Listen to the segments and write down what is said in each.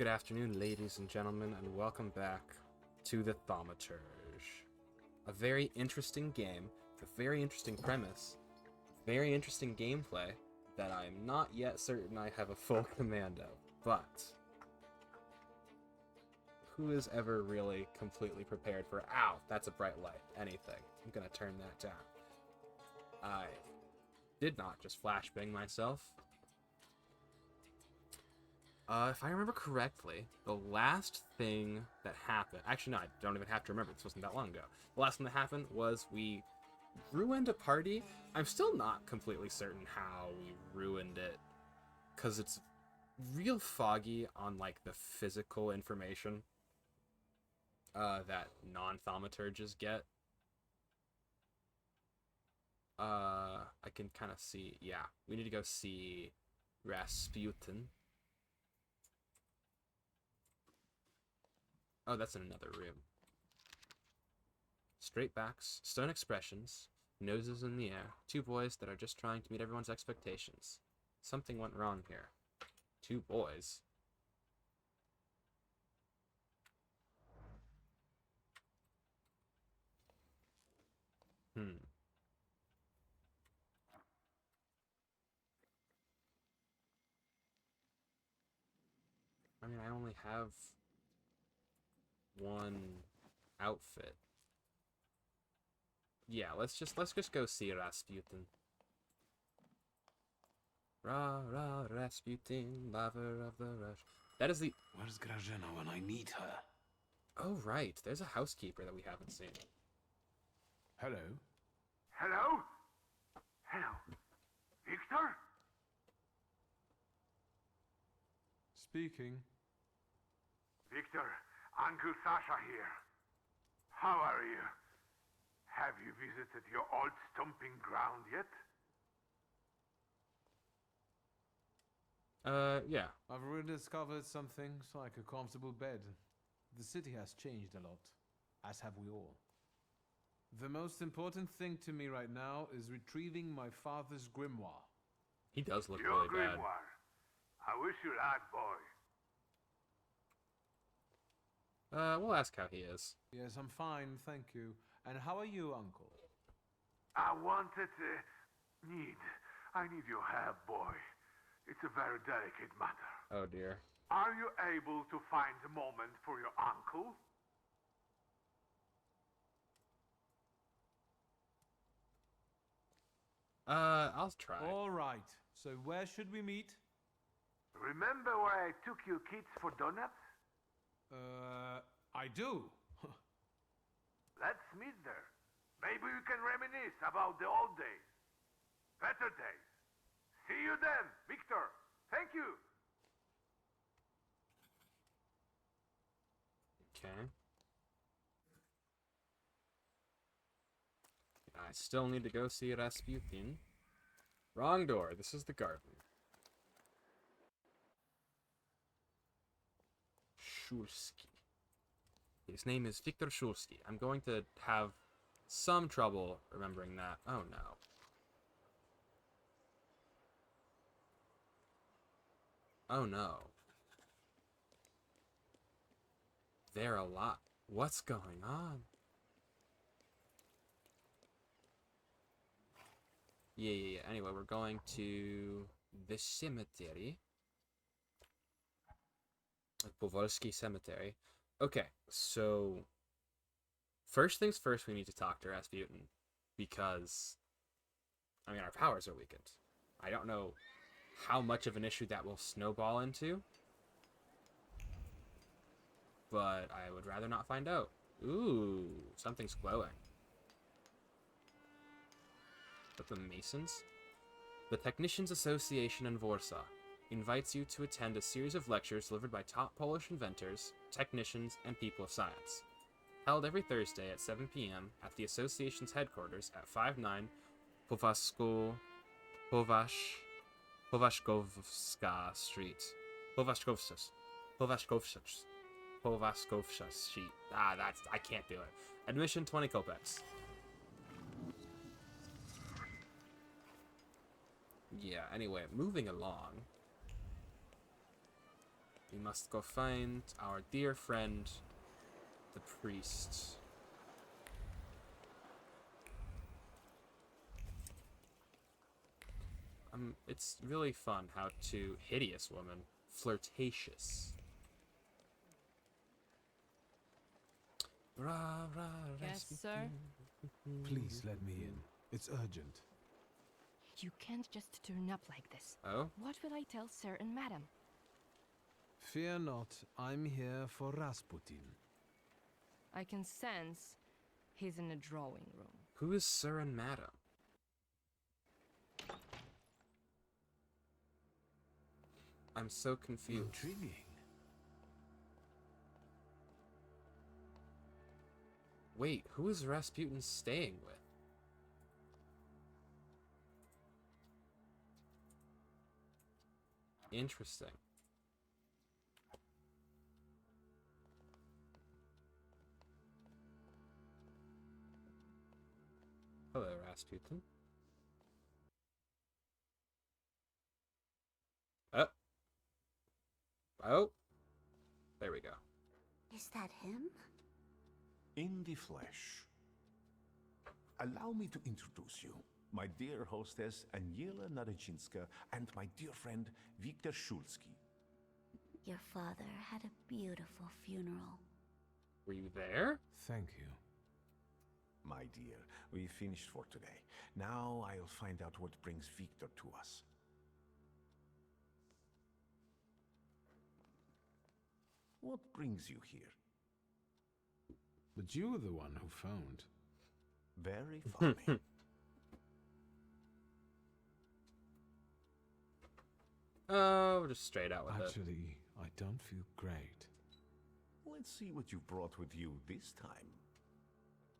Good afternoon, ladies and gentlemen, and welcome back to the Thaumaturge. A very interesting game, with a very interesting premise, very interesting gameplay that I am not yet certain I have a full command of, but who is ever really completely prepared for, ow, that's a bright light, anything. I'm gonna turn that down. I did not just flashbang myself. If I remember correctly, the last thing that happened... Actually, no, I don't even have to remember. This wasn't that long ago. The last thing that happened was we ruined a party. I'm still not completely certain how we ruined it, because it's real foggy on, like, the physical information that non-thaumaturges get. I can kind of see... Yeah, we need to go see Rasputin. Oh, that's in another room. Straight backs, stone expressions, noses in the air. Two boys that are just trying to meet everyone's expectations. Something went wrong here. Two boys. I mean, I only have one outfit. Yeah, let's just go see Rasputin. Ra Rasputin, lover of the rush. That is the... Where's Grażyna when I need her? Oh, right. There's a housekeeper that we haven't seen. Hello? Hello? Hello? Victor? Speaking. Victor, Uncle Sasha here. How are you? Have you visited your old stomping ground yet? Yeah. I've rediscovered some things like a comfortable bed. The city has changed a lot, as have we all. The most important thing to me right now is retrieving my father's grimoire. He does look Your really bad. grimoire. I wish you luck, boy. We'll ask how he is. Yes, I'm fine, thank you. And how are you, Uncle? I wanted I need your help, boy. It's a very delicate matter. Oh, dear. Are you able to find a moment for your uncle? I'll try. All right, so where should we meet? Remember where I took you kids for donuts? I do. Let's meet there. Maybe we can reminisce about the old days. Better days. See you then, Victor. Thank you. Okay. I still need to go see Rasputin. Wrong door. This is the garden. Shulsky. His name is Victor Shulsky. I'm going to have some trouble remembering that. Oh, no. Oh, no. There are a lot. What's going on? Yeah. Anyway, we're going to the cemetery. Powolski Cemetery. Okay, so first things first, we need to talk to Rasputin, because, I mean, our powers are weakened. I don't know how much of an issue that will snowball into, but I would rather not find out. Ooh, something's glowing. But the Masons? The Technicians Association in Warsaw invites you to attend a series of lectures delivered by top Polish inventors, technicians, and people of science. Held every Thursday at 7 p.m. at the association's headquarters at 59 Powaszkowska Street. Powaszkowska Street. I can't do it. Admission 20 kopecks. Yeah, anyway, moving along. must go find our dear friend, the priest. It's really fun how to hideous woman, flirtatious. Rah, rah, Yes, Rasputin. sir? Please let me in. It's urgent. You can't just turn up like this. Oh? What will I tell Sir and Madam? Fear not, I'm here for Rasputin. I can sense he's in the drawing room. Who is Sir and Madam? I'm so confused. Intriguing. Wait, who is Rasputin staying with? Interesting. Hello, Rasputin. Oh. Oh. There we go. Is that him? In the flesh. Allow me to introduce you. My dear hostess, Aniela Naradzinska, and my dear friend, Viktor Shulsky. Your father had a beautiful funeral. Were you there? Thank you. My dear, we finished for today. Now I'll find out what brings Viktor to us. What brings you here? But you were the one who phoned. Very funny. Oh, just straight out with it. Actually, I don't feel great. Let's see what you brought with you this time.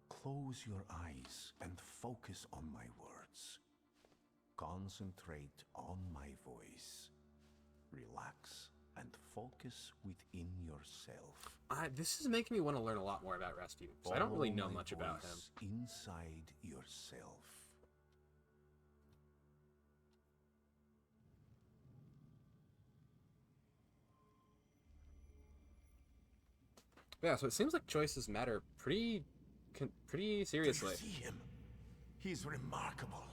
Close your eyes and focus on my words. Concentrate on my voice. Relax and focus within yourself. This is making me want to learn a lot more about Rasputin, because I don't really know Follow my much about him. voice inside yourself. Yeah, so it seems like choices matter pretty seriously. Do you see him? He's remarkable.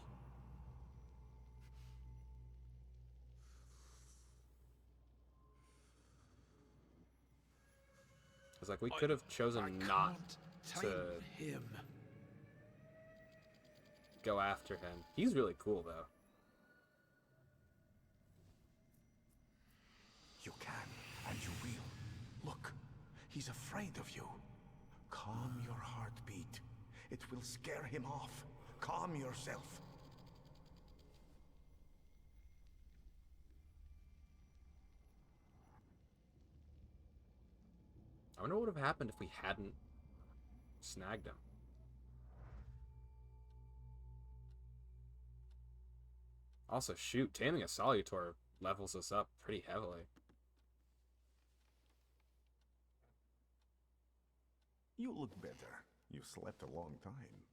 It's like we could have chosen not to him. go after him. He's really cool, though. You can, and you will. Look, he's afraid of you. Calm your heartbeat. It will scare him off. Calm yourself. I wonder what would have happened if we hadn't snagged him. Also, shoot, taming a Salutor levels us up pretty heavily. You look better. You slept a long time.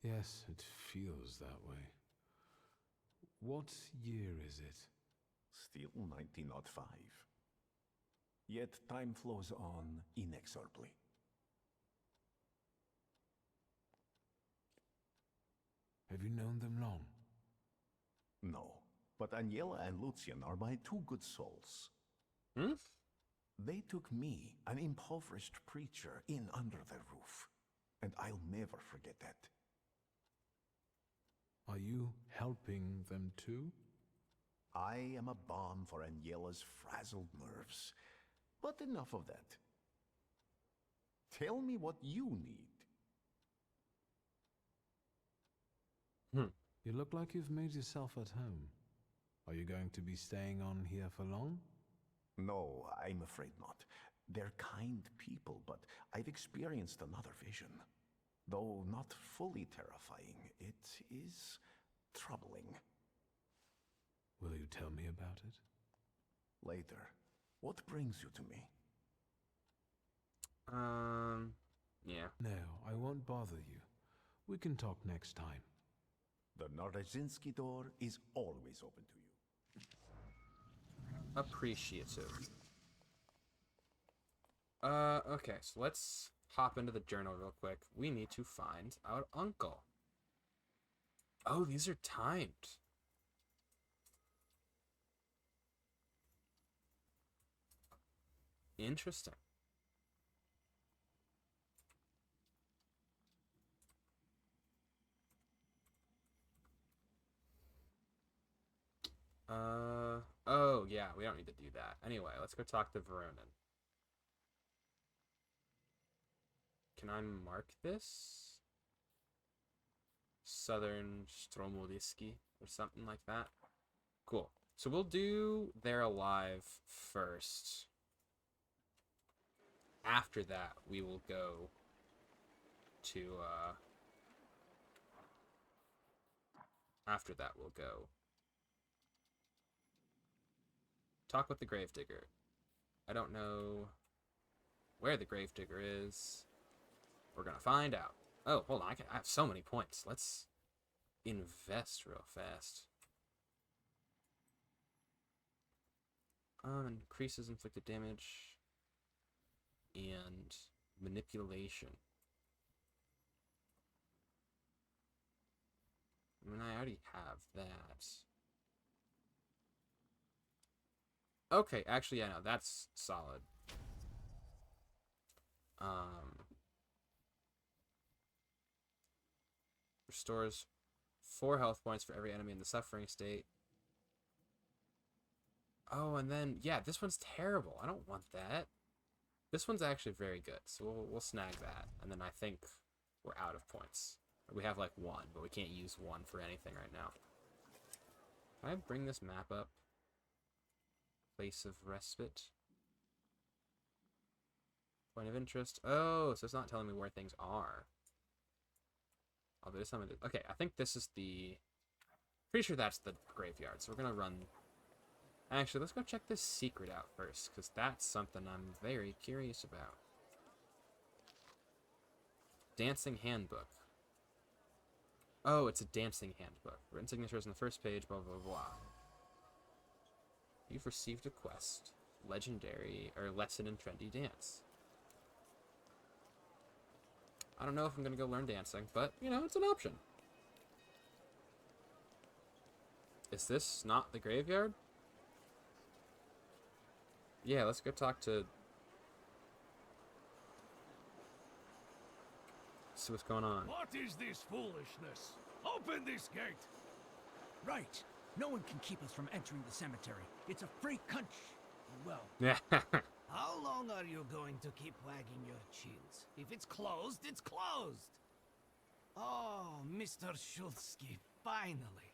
Yes, it feels that way. What year is it? Still 1905. Yet time flows on inexorably. Have you known them long? No, but Aniela and Lucian are my two good souls. Hmm? They took me, an impoverished preacher, in under their roof. And I'll never forget that. Are you helping them too? I am a balm for Aniela's frazzled nerves. But enough of that. Tell me what you need. You look like you've made yourself at home. Are you going to be staying on here for long? No, I'm afraid not. They're kind people, but I've experienced another vision. Though not fully terrifying, it is troubling. Will you tell me about it? Later. What brings you to me? Yeah. No, I won't bother you. We can talk next time. The Naradzinski door is always open to you. appreciative. Okay, so let's hop into the journal real quick. We need to find our uncle. Oh, these are timed. Interesting. Oh, yeah, we don't need to do that. Anyway, let's go talk to Veronin. Can I mark this? Southern Stromodiski or something like that. Cool. So we'll do They're Alive first. After that, we will go to, after that, we'll go talk with the Gravedigger. I don't know where the Gravedigger is. We're gonna find out. Oh, hold on. I have so many points. Let's invest real fast. Increases inflicted damage and manipulation. I mean, I already have that. Okay, actually, yeah, no, that's solid. Restores 4 health points for every enemy in the suffering state. Oh, and then, yeah, this one's terrible. I don't want that. This one's actually very good, so we'll snag that. And then I think we're out of points. We have like 1, but we can't use 1 for anything right now. Can I bring this map up? Place of respite. Point of interest. Oh, so it's not telling me where things are. Oh, there's some of it. Okay, I think this is the... Pretty sure that's the graveyard, so we're gonna run... Actually, let's go check this secret out first, because that's something I'm very curious about. Dancing Handbook. Oh, it's a dancing handbook. Written signatures on the first page, blah, blah, blah. You've received a quest. Legendary, or lesson in trendy dance. I don't know if I'm going to go learn dancing, but, you know, it's an option. Is this not the graveyard? Yeah, let's go talk to... See what's going on. What is this foolishness? Open this gate! Right. No one can keep us from entering the cemetery. It's a free country. Well, Yeah. How long are you going to keep wagging your chins? If it's closed, it's closed! Oh, Mr. Shulsky, finally.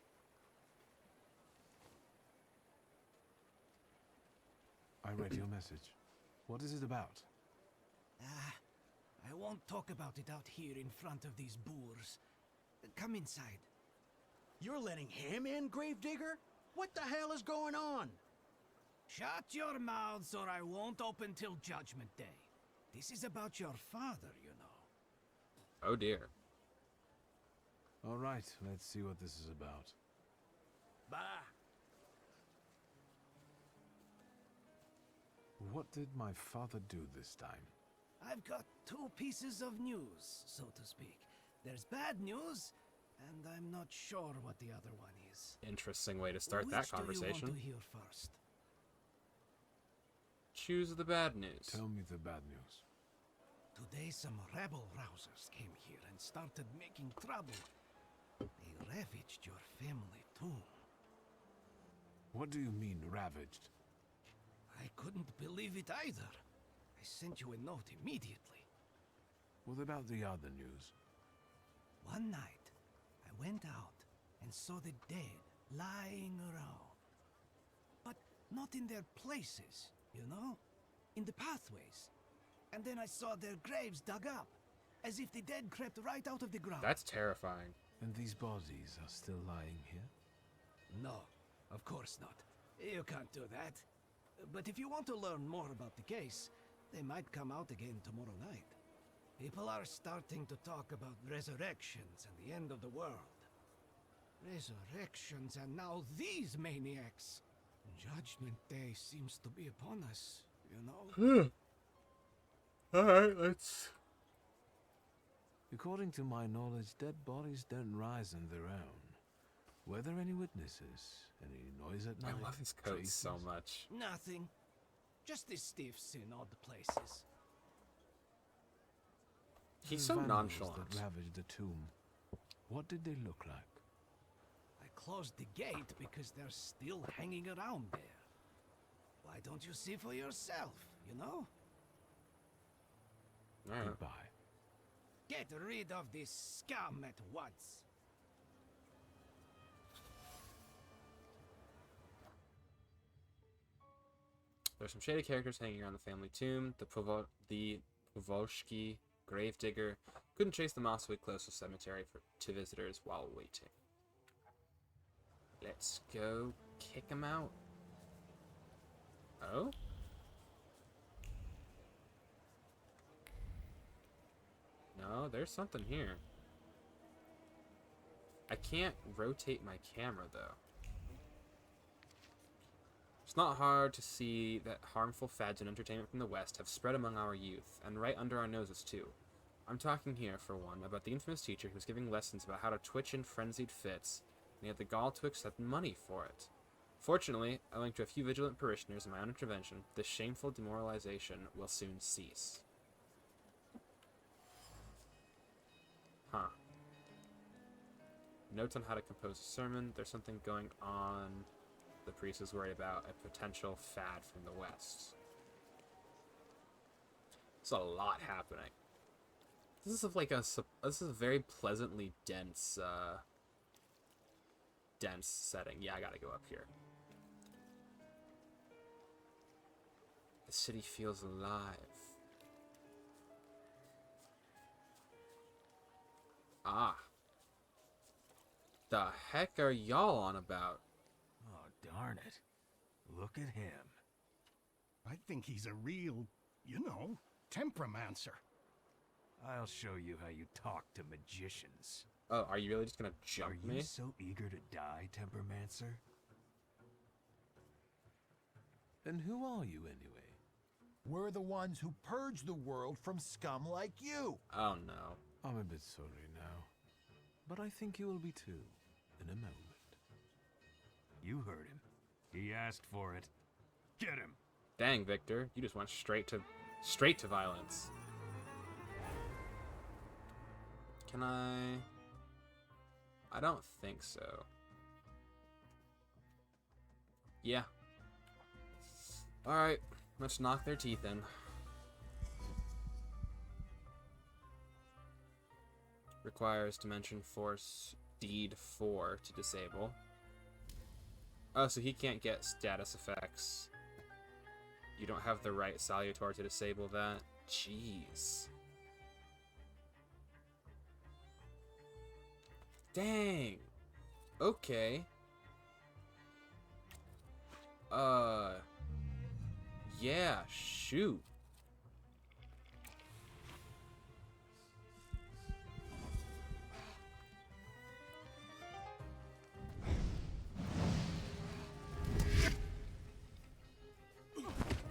I read your message. What is it about? I won't talk about it out here in front of these boors. Come inside. you're letting him in, Gravedigger? What the hell is going on? Shut your mouths or I won't open till Judgment Day. This is about your father, you know. Oh, dear. All right, let's see what this is about. Bah! What did my father do this time? I've got 2 pieces of news, so to speak. There's bad news, and I'm not sure what the other one is. Interesting way to start that Which do you conversation. want to hear first? Choose the bad news. Tell me the bad news. Today some rebel rousers came here and started making trouble. They ravaged your family tomb. What do you mean, ravaged? I couldn't believe it either. I sent you a note immediately. What about the other news? One night, I went out and saw the dead lying around. But not in their places, you know? In the pathways. And then I saw their graves dug up, as if the dead crept right out of the ground. That's terrifying. And these bodies are still lying here? No, of course not. You can't do that. But if you want to learn more about the case, they might come out again tomorrow night. People are starting to talk about resurrections and the end of the world. Resurrections and now these maniacs. Judgment Day seems to be upon us, you know? Alright, let's... According to my knowledge, dead bodies don't rise on their own. Were there any witnesses? Any noise at night? I love his coat so Traces? much. Nothing. Just the stiffs in odd places. He's The so vandals nonchalant. that ravaged the tomb. What did they look like? I closed the gate because they're still hanging around there. Why don't you see for yourself, you know? Alright. Goodbye. Get rid of this scum at once. There's some shady characters hanging around the family tomb. The Povolsky gravedigger couldn't chase the moss away close to the cemetery to visitors while waiting. Let's go kick him out. Oh? No, there's something here. I can't rotate my camera, though. It's not hard to see that harmful fads and entertainment from the West have spread among our youth, and right under our noses, too. I'm talking here, for one, about the infamous teacher who's giving lessons about how to twitch in frenzied fits, and he had the gall to accept money for it. Fortunately, owing to a few vigilant parishioners and my own intervention, this shameful demoralization will soon cease. Huh. Notes on how to compose a sermon. There's something going on. The priest is worried about a potential fad from the West. There's a lot happening. This is like this is a very pleasantly dense setting. Yeah, I gotta go up here. The city feels alive. Ah. The heck are y'all on about? Oh, darn it. Look at him. I think he's a real, temperamencer. I'll show you how you talk to magicians. Oh, are you really just gonna jump Are me? you so eager to die, Tempermancer? And who are you, anyway? We're the ones who purge the world from scum like you. Oh no. I'm a bit sorry now. But I think you will be too, in a moment. You heard him. He asked for it. Get him! Dang, Victor, you just went straight to violence. Can I don't think so. Yeah. Alright, let's knock their teeth in. Requires Dimension Force Deed 4 to disable. Oh, so he can't get status effects. You don't have the right Salutor to disable that? Jeez. Dang. Okay. Yeah, shoot.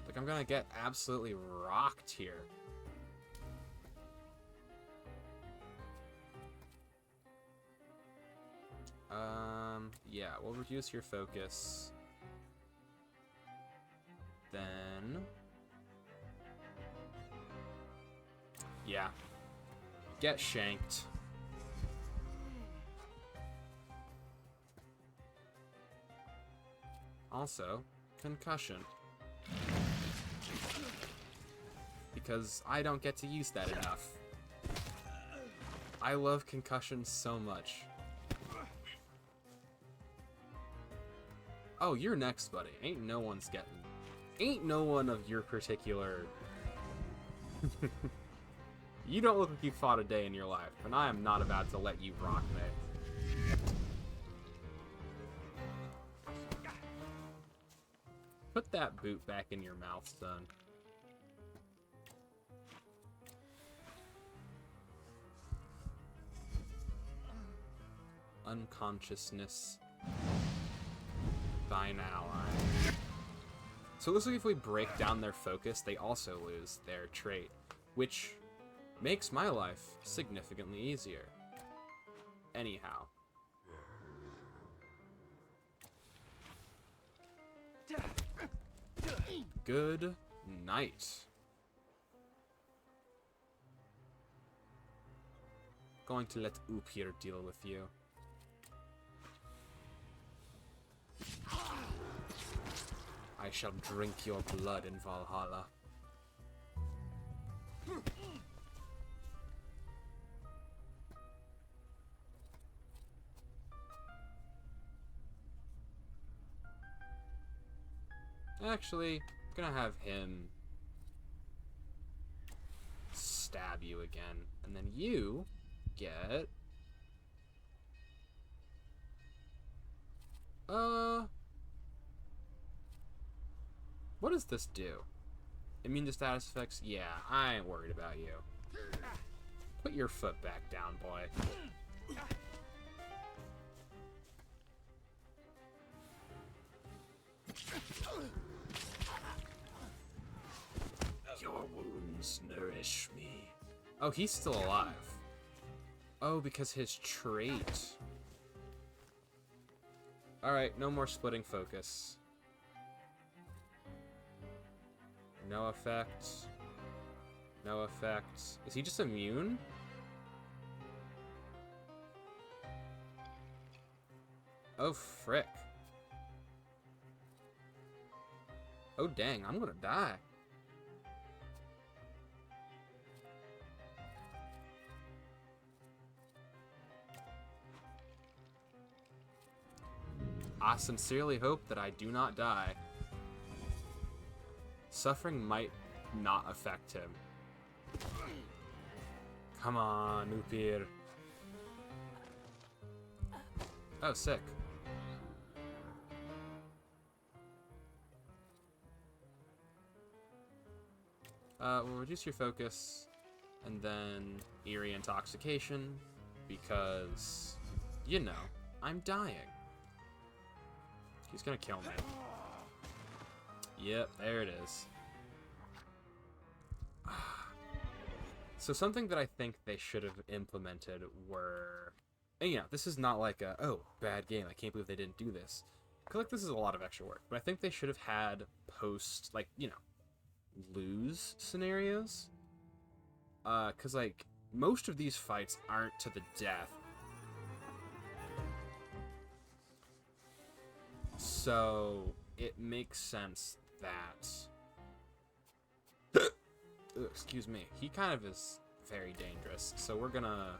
Like, I'm gonna get absolutely rocked here. Yeah, we'll reduce your focus. Then... yeah. Get shanked. Also, concussion. Because I don't get to use that enough. I love concussion so much. Oh, you're next, buddy. Ain't no one of your particular... You don't look like you fought a day in your life, and I am not about to let you rock me. Put that boot back in your mouth, son. Unconsciousness. fine ally. So it looks like if we break down their focus, they also lose their trait, which makes my life significantly easier. Anyhow. Good night. Going to let Upir deal with you. I shall drink your blood in Valhalla. Actually, I'm gonna have him stab you again, and then you get what does this do? Immune to status effects? Yeah, I ain't worried about you. Put your foot back down, boy. Your wounds nourish me. Oh, he's still alive. Oh, because his trait. Alright, no more splitting focus. No effect. No effect. Is he just immune? Oh, frick. Oh, dang, I'm gonna die. I sincerely hope that I do not die. Suffering might not affect him. Come on, Upir. Oh, sick. We'll reduce your focus, and then eerie intoxication, because, you know, I'm dying. He's gonna kill me. Yep, there it is. So something that I think they should have implemented were... And yeah, this is not like a, oh, bad game, I can't believe they didn't do this. I feel like this is a lot of extra work, but I think they should have had post, like, you know, lose scenarios. Because, like, most of these fights aren't to the death. So, it makes sense that... Ugh, excuse me. He kind of is very dangerous, so we're gonna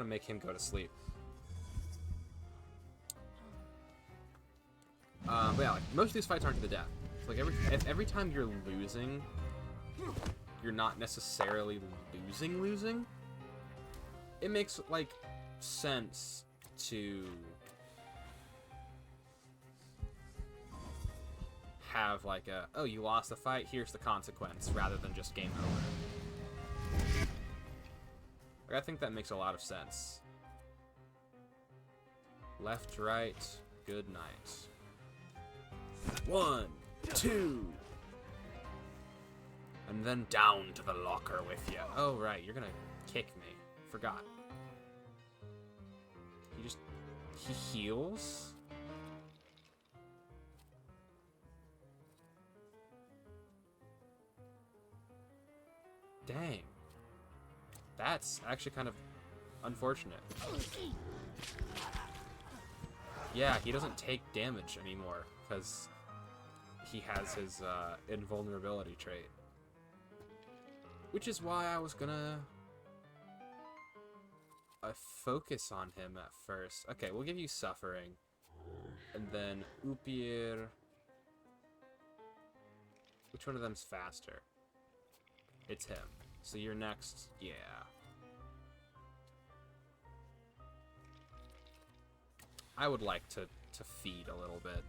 make him go to sleep. But yeah, like, most of these fights aren't to the death. So, like, every time you're losing, you're not necessarily losing. It makes, like, sense to have, like, a, oh, you lost the fight, here's the consequence, rather than just game over. Like, I think that makes a lot of sense. Left, right, good night. 1, 2, and then down to the locker with you. Oh, right, you're gonna kick me. Forgot. He heals? Dang. That's actually kind of unfortunate. Yeah, he doesn't take damage anymore, because he has his invulnerability trait. Which is why I was gonna focus on him at first. Okay, we'll give you Suffering. And then Upir. Which one of them's faster? It's him. So you're next. Yeah. I would like to feed a little bit.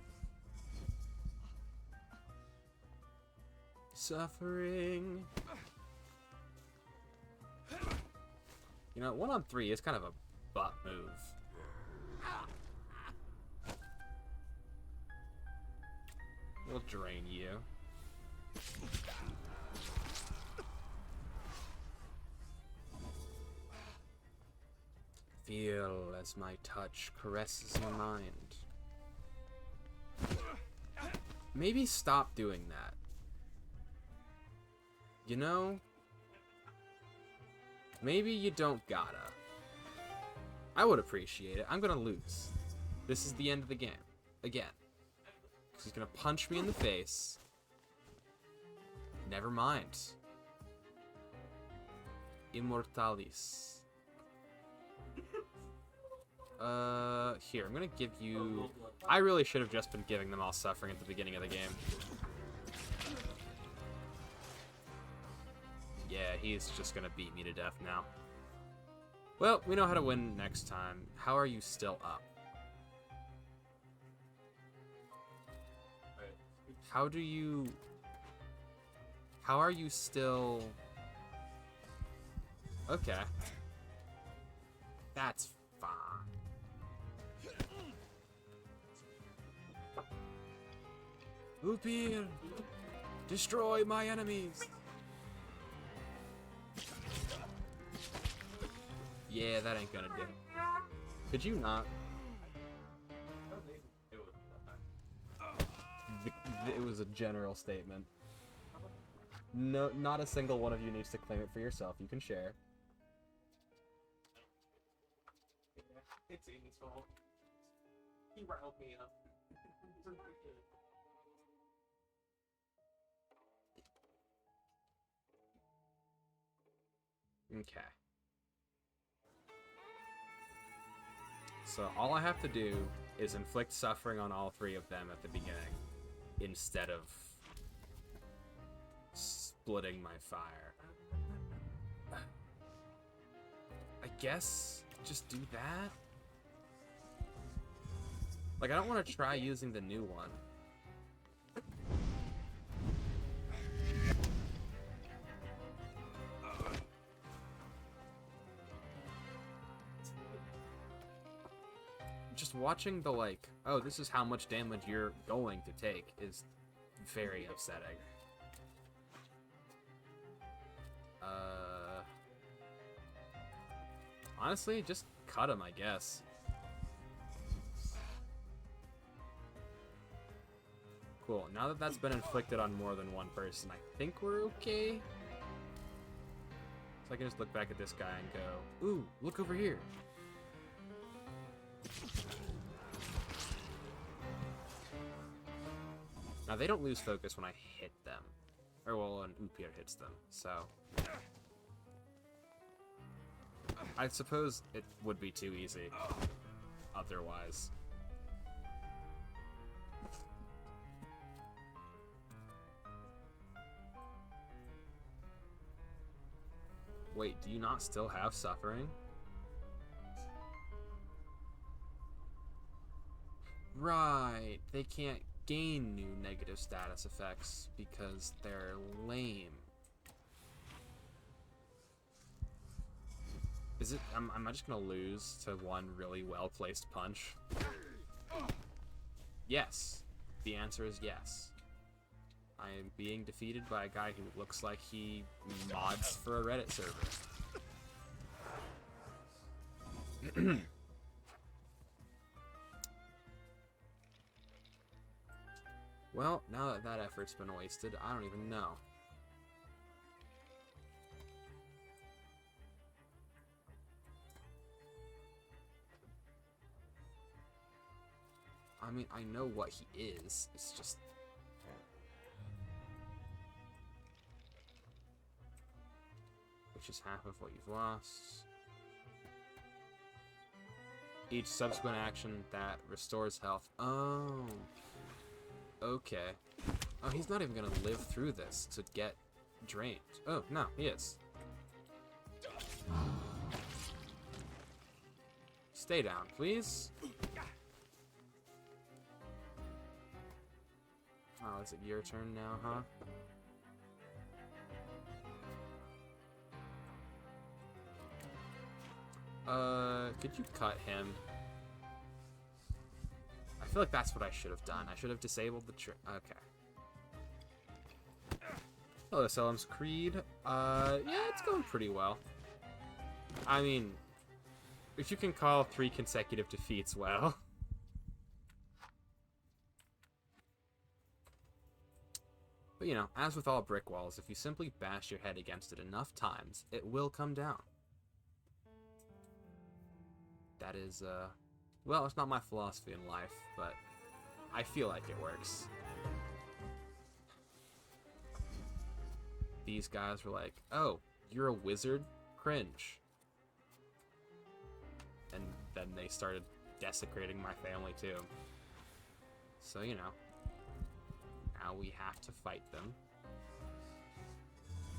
Suffering. You know, 1-on-3 is kind of a butt move. We'll drain you. Feel as my touch caresses your mind. Maybe stop doing that. You know? Maybe you don't gotta. I would appreciate it. I'm gonna lose. This is the end of the game. Again. He's gonna punch me in the face. Never mind. Immortalis. Here, I'm gonna give you... I really should have just been giving them all suffering at the beginning of the game. Yeah, he's just gonna beat me to death now. Well, we know how to win next time. How are you still up? How do you... How are you still... Okay. That's fine. Upir! Destroy my enemies! Yeah, that ain't gonna do. Could you not? It was a general statement. No, not a single one of you needs to claim it for yourself. You can share. It's Aiden's fault. He riled me up. Okay. So all I have to do is inflict suffering on all three of them at the beginning, instead of splitting my fire. I guess just do that? Like, I don't want to try using the new one. Just watching the, like, oh, this is how much damage you're going to take is very upsetting. Honestly, just cut him, I guess. Cool, now that that's been inflicted on more than one person, I think we're okay. So I can just look back at this guy and go, ooh, look over here. Now, they don't lose focus when I hit them. Or, well, when Upir hits them, so... I suppose it would be too easy otherwise. Wait, do you not still have suffering? Right, they can't gain new negative status effects because they're lame. Is it, am I just gonna lose to one really well-placed punch? Yes. The answer is yes. I am being defeated by a guy who looks like he mods for a Reddit server. Well, now that that effort's been wasted, I don't even know. I mean, I know what he is. It's just... which is half of what you've lost. Each subsequent action that restores health. Oh. Okay. Oh, he's not even gonna live through this to get drained. Oh, no, he is. Stay down, please. Oh, is it your turn now, huh? Could you cut him? I feel like that's what I should have done. I should have disabled the okay. Hello, Selim's Creed. Yeah, it's going pretty well. I mean, if you can call 3 consecutive defeats well. But you know, as with all brick walls, if you simply bash your head against it enough times, it will come down. That is, well, it's not my philosophy in life, but I feel like it works. These guys were like, oh, you're a wizard? Cringe. And then they started desecrating my family too. So, you know, now we have to fight them.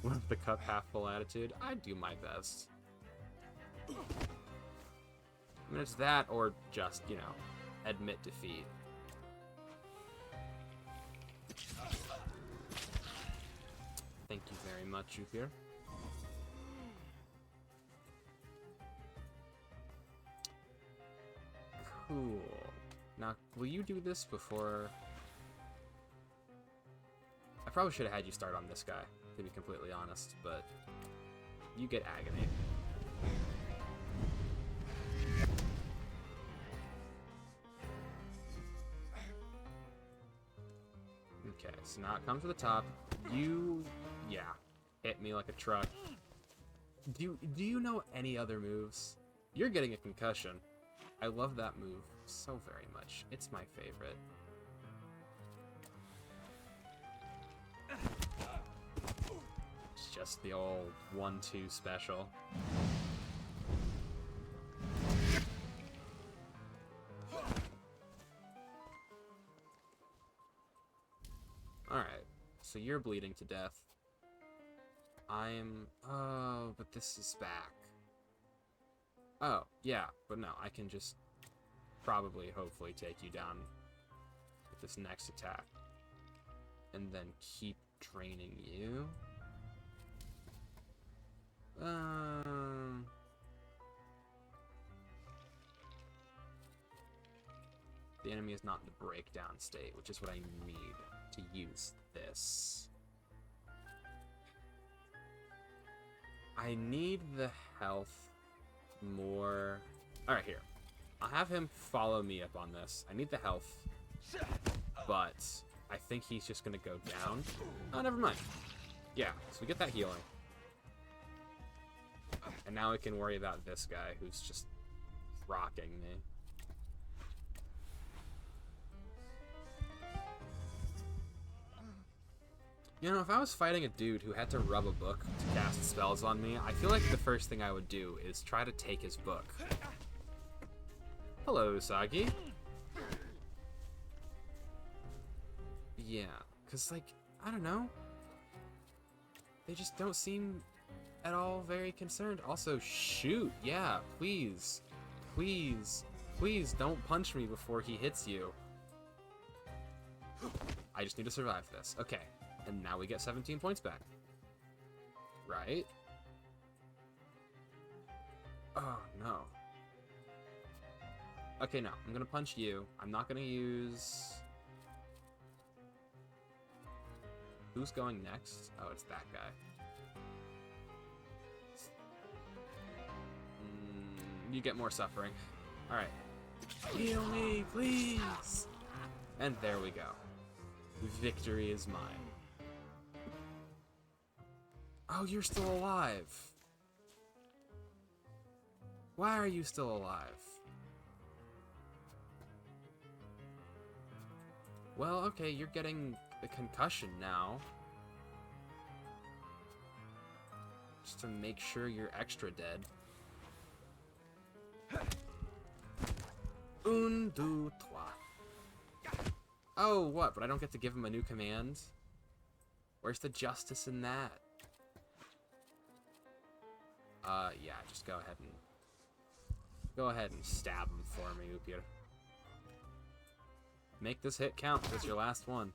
With the cup half full attitude, I do my best. I mean, it's that or just, you know, admit defeat. Thank you very much, Upir. Cool. Now, will you do this before... I probably should have had you start on this guy, to be completely honest, but you get Agony. Okay, so now it comes to the top. You, yeah, hit me like a truck. Do you know any other moves? You're getting a concussion. I love that move so very much. It's my favorite. It's just the old 1-2 special. Alright, so you're bleeding to death. Oh, but this is back. Oh, yeah, but no, I can just probably, hopefully, take you down with this next attack. And then keep draining you. The enemy is not in the breakdown state, which is what I need to use this. I need the health more. Alright, here. I'll have him follow me up on this. I need the health, but I think he's just gonna go down. Oh, never mind. Yeah, so we get that healing. And now we can worry about this guy who's just rocking me. You know, if I was fighting a dude who had to rub a book to cast spells on me, I feel like the first thing I would do is try to take his book. Hello, Usagi. Yeah, because, like, I don't know. They just don't seem at all very concerned. Also, shoot, yeah, please. Please. Please don't punch me before he hits you. I just need to survive this. Okay. And now we get 17 points back. Right? Oh, no. Okay, no. I'm gonna punch you. I'm not gonna use... Who's going next? Oh, it's that guy. You get more suffering. Alright. Heal me, please! And there we go. Victory is mine. Oh, you're still alive. Why are you still alive? Well, okay, you're getting a concussion now. Just to make sure you're extra dead. Un, deux, trois. Oh, what? But I don't get to give him a new command? Where's the justice in that? Yeah, just go ahead and stab him for me, Upir. Make this hit count, because it's your last one.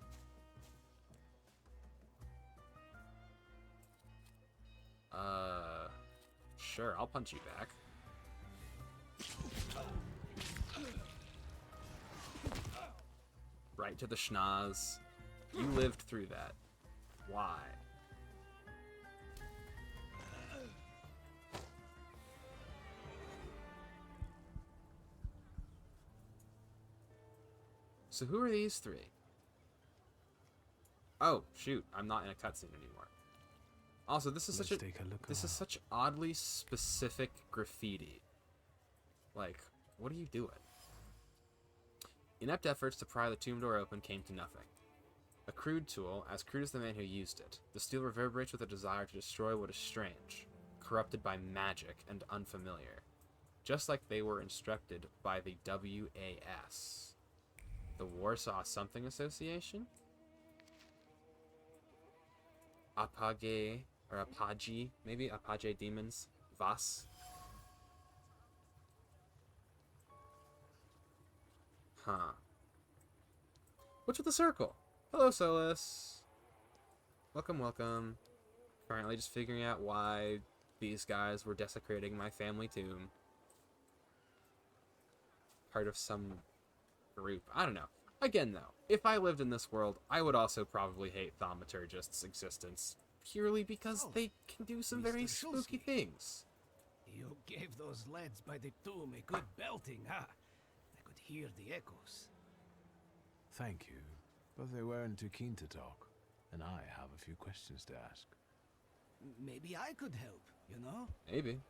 Sure, I'll punch you back. Right to the schnoz. You lived through that. Why? So who are these three? Oh, shoot. I'm not in a cutscene anymore. Also, this is Let's such take a look this is around. such oddly specific graffiti. Like, what are you doing? Inept efforts to pry the tomb door open came to nothing. A crude tool, as crude as the man who used it. The steel reverberates with a desire to destroy what is strange, corrupted by magic and unfamiliar. Just like they were instructed by the WAS. The Warsaw Something Association? Apage, or Apagi, maybe? Apage Demons? Vas? Huh. What's with the circle? Hello, Solus. Welcome, welcome. Currently just figuring out why these guys were desecrating my family tomb. Part of some group. I don't know. Again, though, if I lived in this world, I would also probably hate thaumaturgists' existence. Purely because they can do some very Mr. spooky Shulsky. things. You gave those lads by the tomb a good belting, huh? I could hear the echoes. Thank you, but they weren't too keen to talk, and I have a few questions to ask. Maybe I could help, you know? Maybe.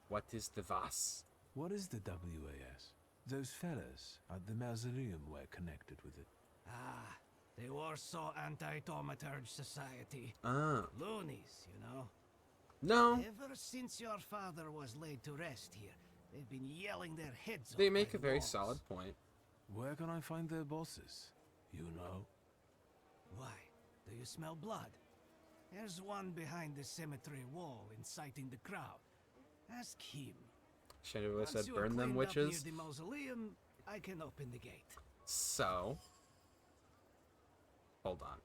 What is the Vas? What is the WAS? Those fellas at the mausoleum were connected with it. Ah, the Warsaw Anti-Thaumaturge Society. Ah. Loonies, you know? No. Ever since your father was laid to rest here, they've been yelling their heads They off make by a very walls. solid point. Where can I find their bosses? You know? Why? Do you smell blood? There's one behind the cemetery wall inciting the crowd. Ask him. Should've Once said you are burn them, cleaned up near witches. the mausoleum, I can open the gate. So, hold on.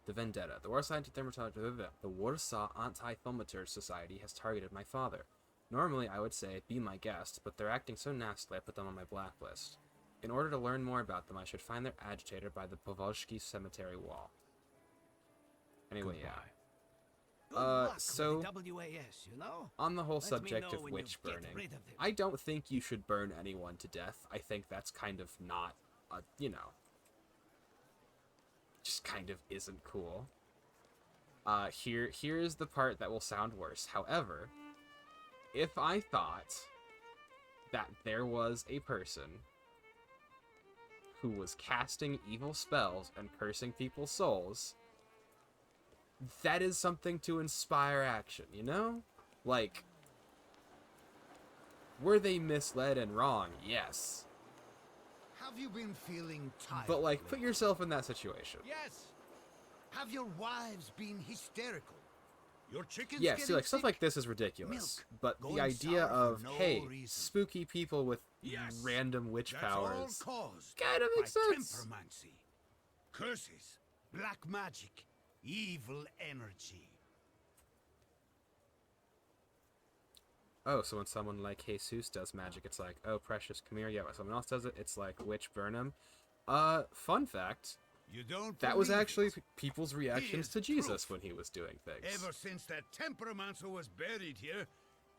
The Vendetta. The Warsaw Anti-Thaumaturge Society has targeted my father. Normally, I would say, be my guest, but they're acting so nastily I put them on my blacklist. In order to learn more about them, I should find their agitator by the Powolski Cemetery wall. Anyway, Goodbye. Good luck with so the WAS, you know? on the whole Let me subject know of when you witch get burning, rid of him. I don't think you should burn anyone to death. I think that's kind of not, you know, just kind of isn't cool. Here is the part that will sound worse. However, if I thought that there was a person who was casting evil spells and cursing people's souls, that is something to inspire action, you know? Like, were they misled and wrong? Yes. Have you been feeling tired? But, like, put lately? yourself in that situation. Yes. Have your wives been hysterical? Your chickens Yeah, see, getting like, stuff sick? like this is ridiculous. Milk But the going idea sour for of, no hey, reason. spooky people with Yes, random witch That's powers all caused kind of by makes sense. temperomancy, curses, black magic, evil energy. Oh, so when someone like Jesus does magic, it's like, oh, Precious, come here. Yeah, when someone else does it, it's like, witch, burn him. Fun fact, You don't that was believe actually it? people's reactions Here's to Jesus proof. when he was doing things. Ever since that temperomancer was buried here,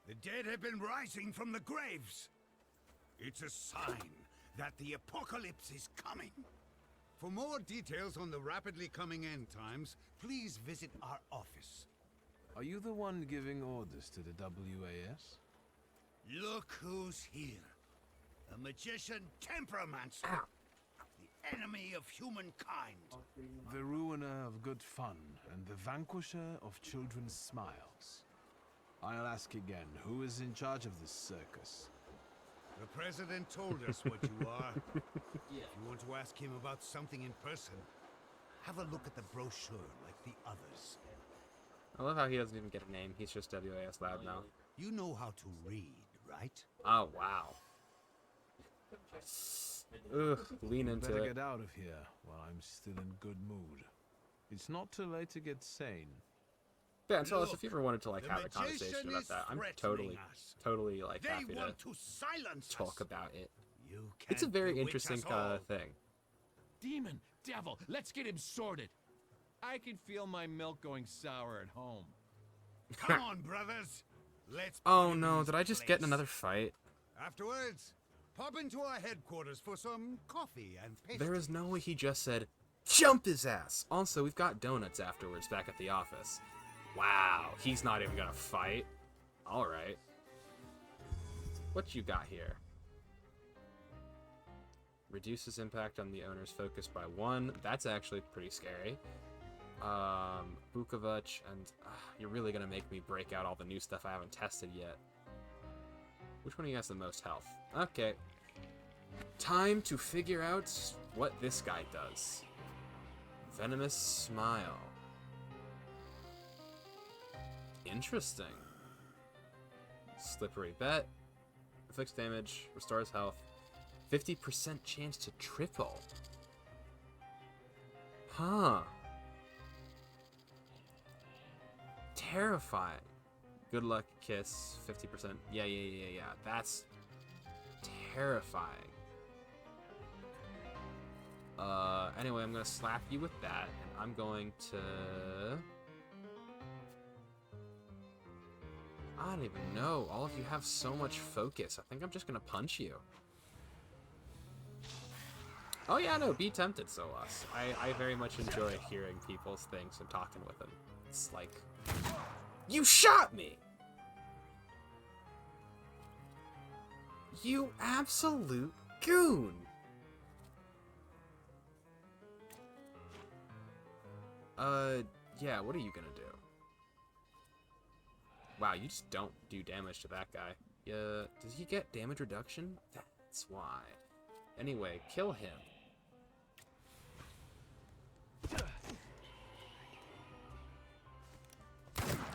the dead have been rising from the graves. It's a sign that the apocalypse is coming. For more details on the rapidly coming end times, please visit our office. Are you the one giving orders to the WAS? Look who's here. A magician temperomancer. The enemy of humankind. The ruiner of good fun and the vanquisher of children's smiles. I'll ask again, who is in charge of this circus? The president told us what you are. If you want to ask him about something in person, have a look at the brochure like the others. I love how he doesn't even get a name. He's just WAS Loud now. You know how to read, right? Oh, wow. Ugh, lean into Better it. get out of here while I'm still in good mood. It's not too late to get sane. Yeah, and tell us Look, if you ever wanted to, like, the have a conversation magician about is that. I'm threatening us. totally, like, They happy want to to silence talk us. about it. You It's a can't very bewitch interesting us all. thing. Demon, devil, let's get him sorted. I can feel my milk going sour at home. Come on, brothers. Let's. Oh put him in no, his did I just get in place. another fight? Afterwards, pop into our headquarters for some coffee and pastry. There is no way he just said, jump his ass! Also, we've got donuts afterwards back at the office. Wow, he's not even gonna fight. Alright. What you got here? Reduces impact on the owner's focus by 1. That's actually pretty scary. Vukovic, and you're really gonna make me break out all the new stuff I haven't tested yet. Which one of you has the most health? Okay. Time to figure out what this guy does. Venomous Smile. Interesting. Slippery Bet. Afflicts damage, restores health. 50% chance to triple. Huh. Terrifying. Good luck kiss, 50%. Yeah. That's terrifying. Anyway, I'm gonna slap you with that, and I'm going to... I don't even know. All of you have so much focus. I think I'm just gonna punch you. Oh yeah, no, be tempted, Solas. I very much enjoy hearing people's things and talking with them. It's like... You shot me! You absolute goon! Yeah, what are you gonna do? Wow, you just don't do damage to that guy. Does he get damage reduction? That's why. Anyway, kill him.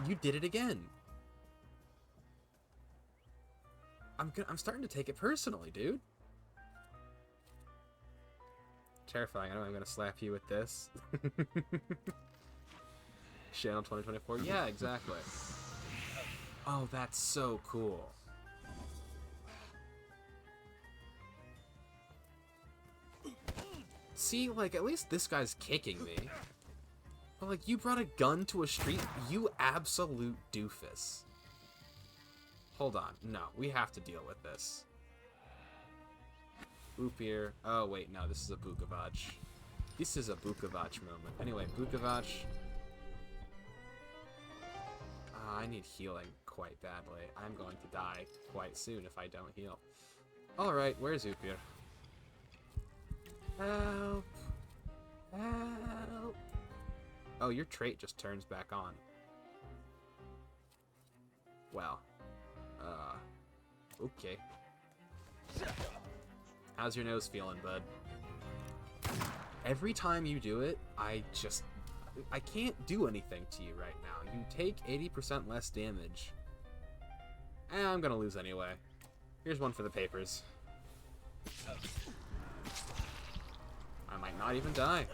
You did it again. I'm starting to take it personally, dude. Terrifying. I know I'm gonna slap you with this. Channel 2024. Yeah, exactly. Oh, that's so cool. See, like, at least this guy's kicking me. But, like, you brought a gun to a street? You absolute doofus. Hold on. No, we have to deal with this. Upier. Oh, wait, no, this is a Vukovic. This is a Vukovic moment. Anyway, Vukovic. I need healing quite badly. I'm going to die quite soon if I don't heal. Alright, where's Upier? Help! Help! Oh, your trait just turns back on. Well. Okay. How's your nose feeling, bud? Every time you do it, I can't do anything to you right now. You take 80% less damage. I'm gonna lose anyway. Here's one for the papers. I might not even die.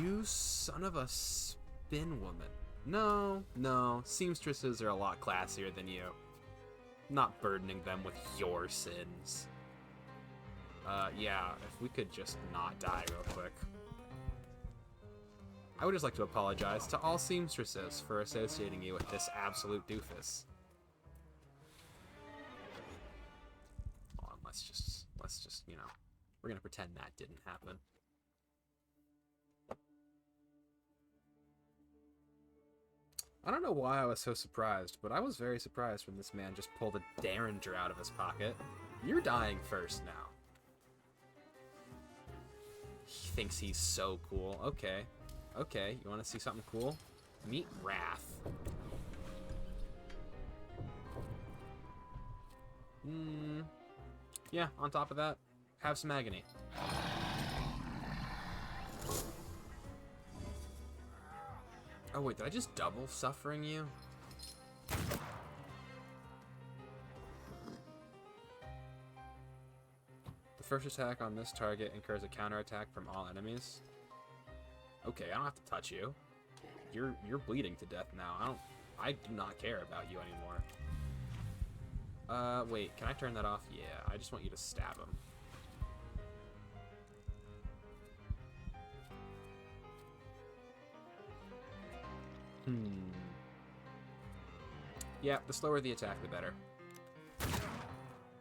You son of a spin woman. No. Seamstresses are a lot classier than you. Not burdening them with your sins. Yeah, if we could just not die real quick. I would just like to apologize to all seamstresses for associating you with this absolute doofus. Hold on, let's just, you know, we're gonna pretend that didn't happen. I don't know why I was so surprised, but I was very surprised when this man just pulled a Derringer out of his pocket. You're dying first now. He thinks he's so cool. Okay. Okay, you want to see something cool? Meet Wrath. Yeah, on top of that, have some agony. Oh wait, did I just double suffering you? The first attack on this target incurs a counterattack from all enemies. Okay, I don't have to touch you. You're bleeding to death now. I do not care about you anymore. Wait, can I turn that off? Yeah, I just want you to stab him. – Yeah, the slower the attack, the better.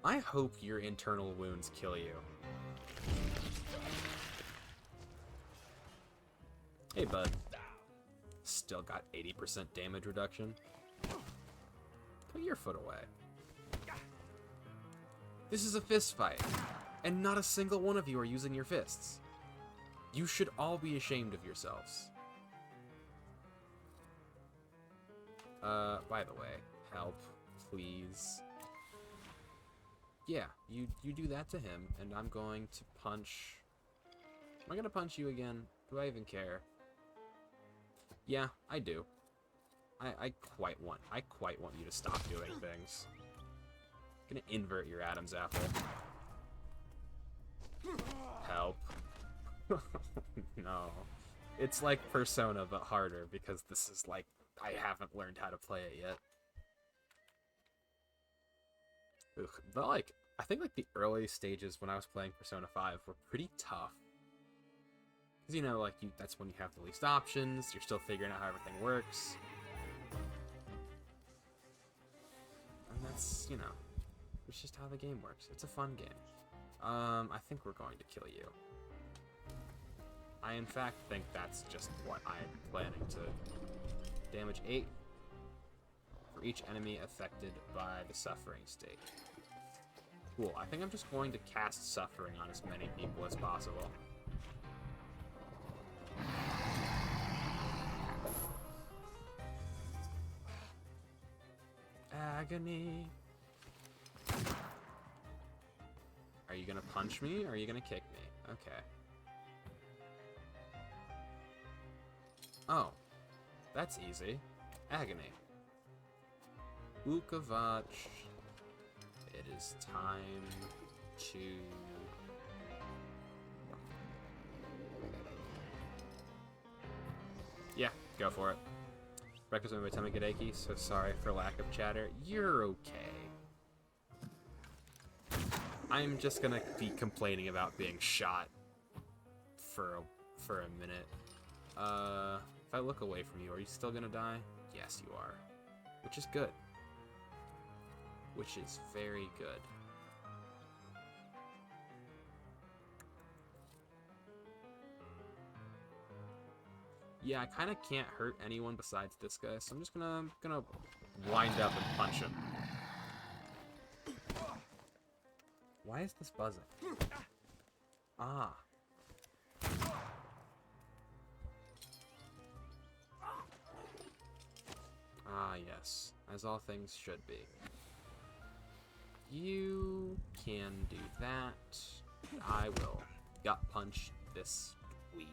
I hope your internal wounds kill you. Hey, bud. Still got 80% damage reduction. Put your foot away. This is a fist fight, and not a single one of you are using your fists. You should all be ashamed of yourselves. By the way, help, please. Yeah, you do that to him, and I'm going to punch... Am I gonna punch you again? Do I even care? Yeah, I do. I quite want you to stop doing things. I'm gonna invert your Adam's apple. Help. No. It's like Persona, but harder, because this is like, I haven't learned how to play it yet. Ugh, but like, I think like the early stages when I was playing Persona 5 were pretty tough. Because, you know, like, that's when you have the least options, you're still figuring out how everything works. And that's, you know, it's just how the game works. It's a fun game. I think we're going to kill you. I, in fact, think that's just what I'm planning to. Damage 8 for each enemy affected by the suffering state. Cool, I think I'm just going to cast suffering on as many people as possible. Agony. Are you gonna punch me or are you gonna kick me? Okay. Oh, that's easy. Agony. Ukavach. It is time to... Yeah, go for it. Breakfast with my tummy Gadeki, so sorry for lack of chatter. You're okay. I'm just gonna be complaining about being shot for a minute. If I look away from you, are you still gonna die? Yes, you are. Which is good. Which is very good. Yeah, I kind of can't hurt anyone besides this guy, so I'm just gonna wind up and punch him. Why is this buzzing? Ah. Ah, yes. As all things should be. You can do that. I will gut punch this dweeb.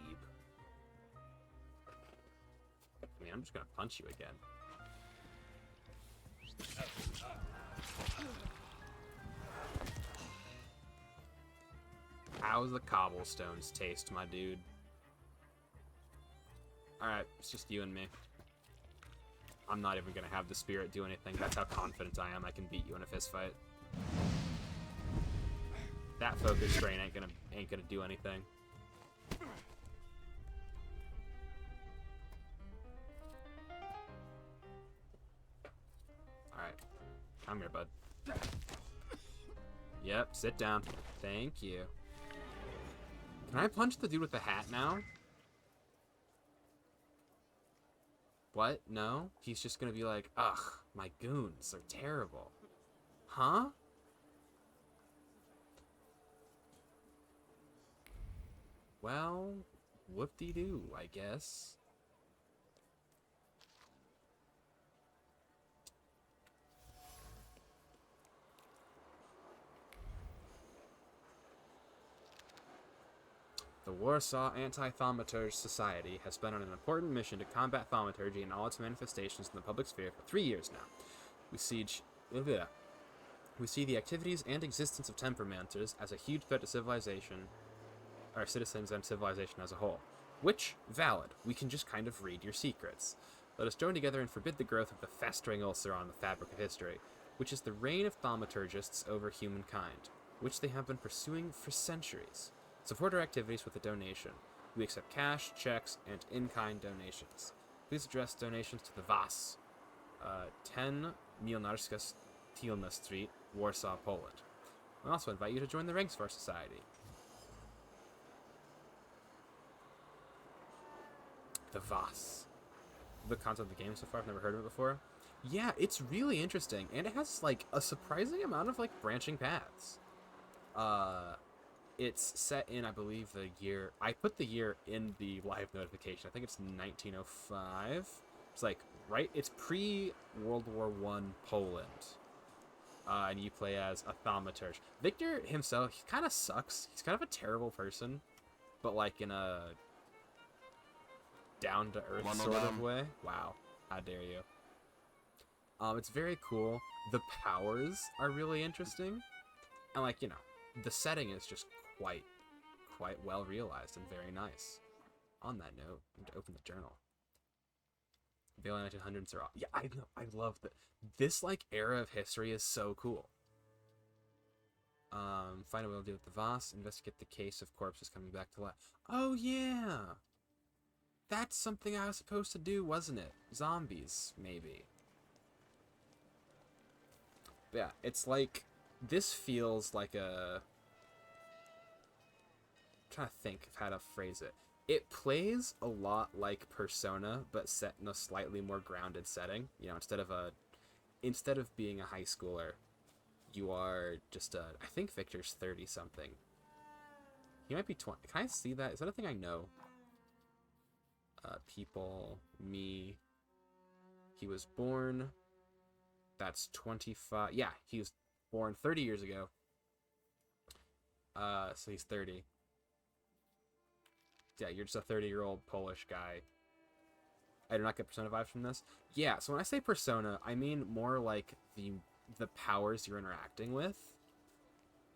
I mean, I'm just gonna punch you again. How's the cobblestones taste, my dude? Alright, it's just you and me. I'm not even gonna have the spirit do anything. That's how confident I am I can beat you in a fist fight. That focus strain ain't gonna do anything. Alright. Come here, bud. Yep, sit down. Thank you. Can I punch the dude with the hat now? What? No? He's just gonna be like, ugh, my goons are terrible. Huh? Well, whoop-de-doo, I guess. The Warsaw Anti-Thaumaturge Society has been on an important mission to combat thaumaturgy and all its manifestations in the public sphere for 3 years now. We see the activities and existence of temperamancers as a huge threat to civilization, our citizens and civilization as a whole. Which, valid, we can just kind of read your secrets. Let us join together and forbid the growth of the festering ulcer on the fabric of history, which is the reign of thaumaturgists over humankind, which they have been pursuing for centuries. Support our activities with a donation. We accept cash, checks, and in-kind donations. Please address donations to the VAS, 10 Mielnarska Stilna Street, Warsaw, Poland. I also invite you to join the ranks of our society. The VAS. The concept of the game so far, I've never heard of it before. Yeah, it's really interesting, and it has, like, a surprising amount of, like, branching paths. It's set in, I believe, the year... I put the year in the live notification. I think it's 1905. It's, like, right... It's pre-World War I Poland. And you play as a thaumaturge. Victor himself, he kind of sucks. He's kind of a terrible person, but, like, in a down-to-earth sort of way. Wow. How dare you. It's very cool. The powers are really interesting. And, like, you know, the setting is just quite well realized and very nice. On that note, I'm going to open the journal. The early 1900s are all... Yeah, I know. I love that. This, like, era of history is so cool. Find a way to deal with the VAS. Investigate the case of corpses coming back to life. Oh, yeah! That's something I was supposed to do, wasn't it? Zombies, maybe. But yeah, it's like... This feels like a... I'm trying to think of how to phrase it. It plays a lot like Persona, but set in a slightly more grounded setting. You know, instead of being a high schooler, you are just a... I think Victor's 30-something. He might be 20. Can I see that? Is that a thing I know? People, me. He was born... That's 25... Yeah, he was born 30 years ago. So he's 30. Yeah, you're just a 30-year-old Polish guy. I do not get Persona vibes from this. Yeah, so when I say Persona, I mean more like the powers you're interacting with.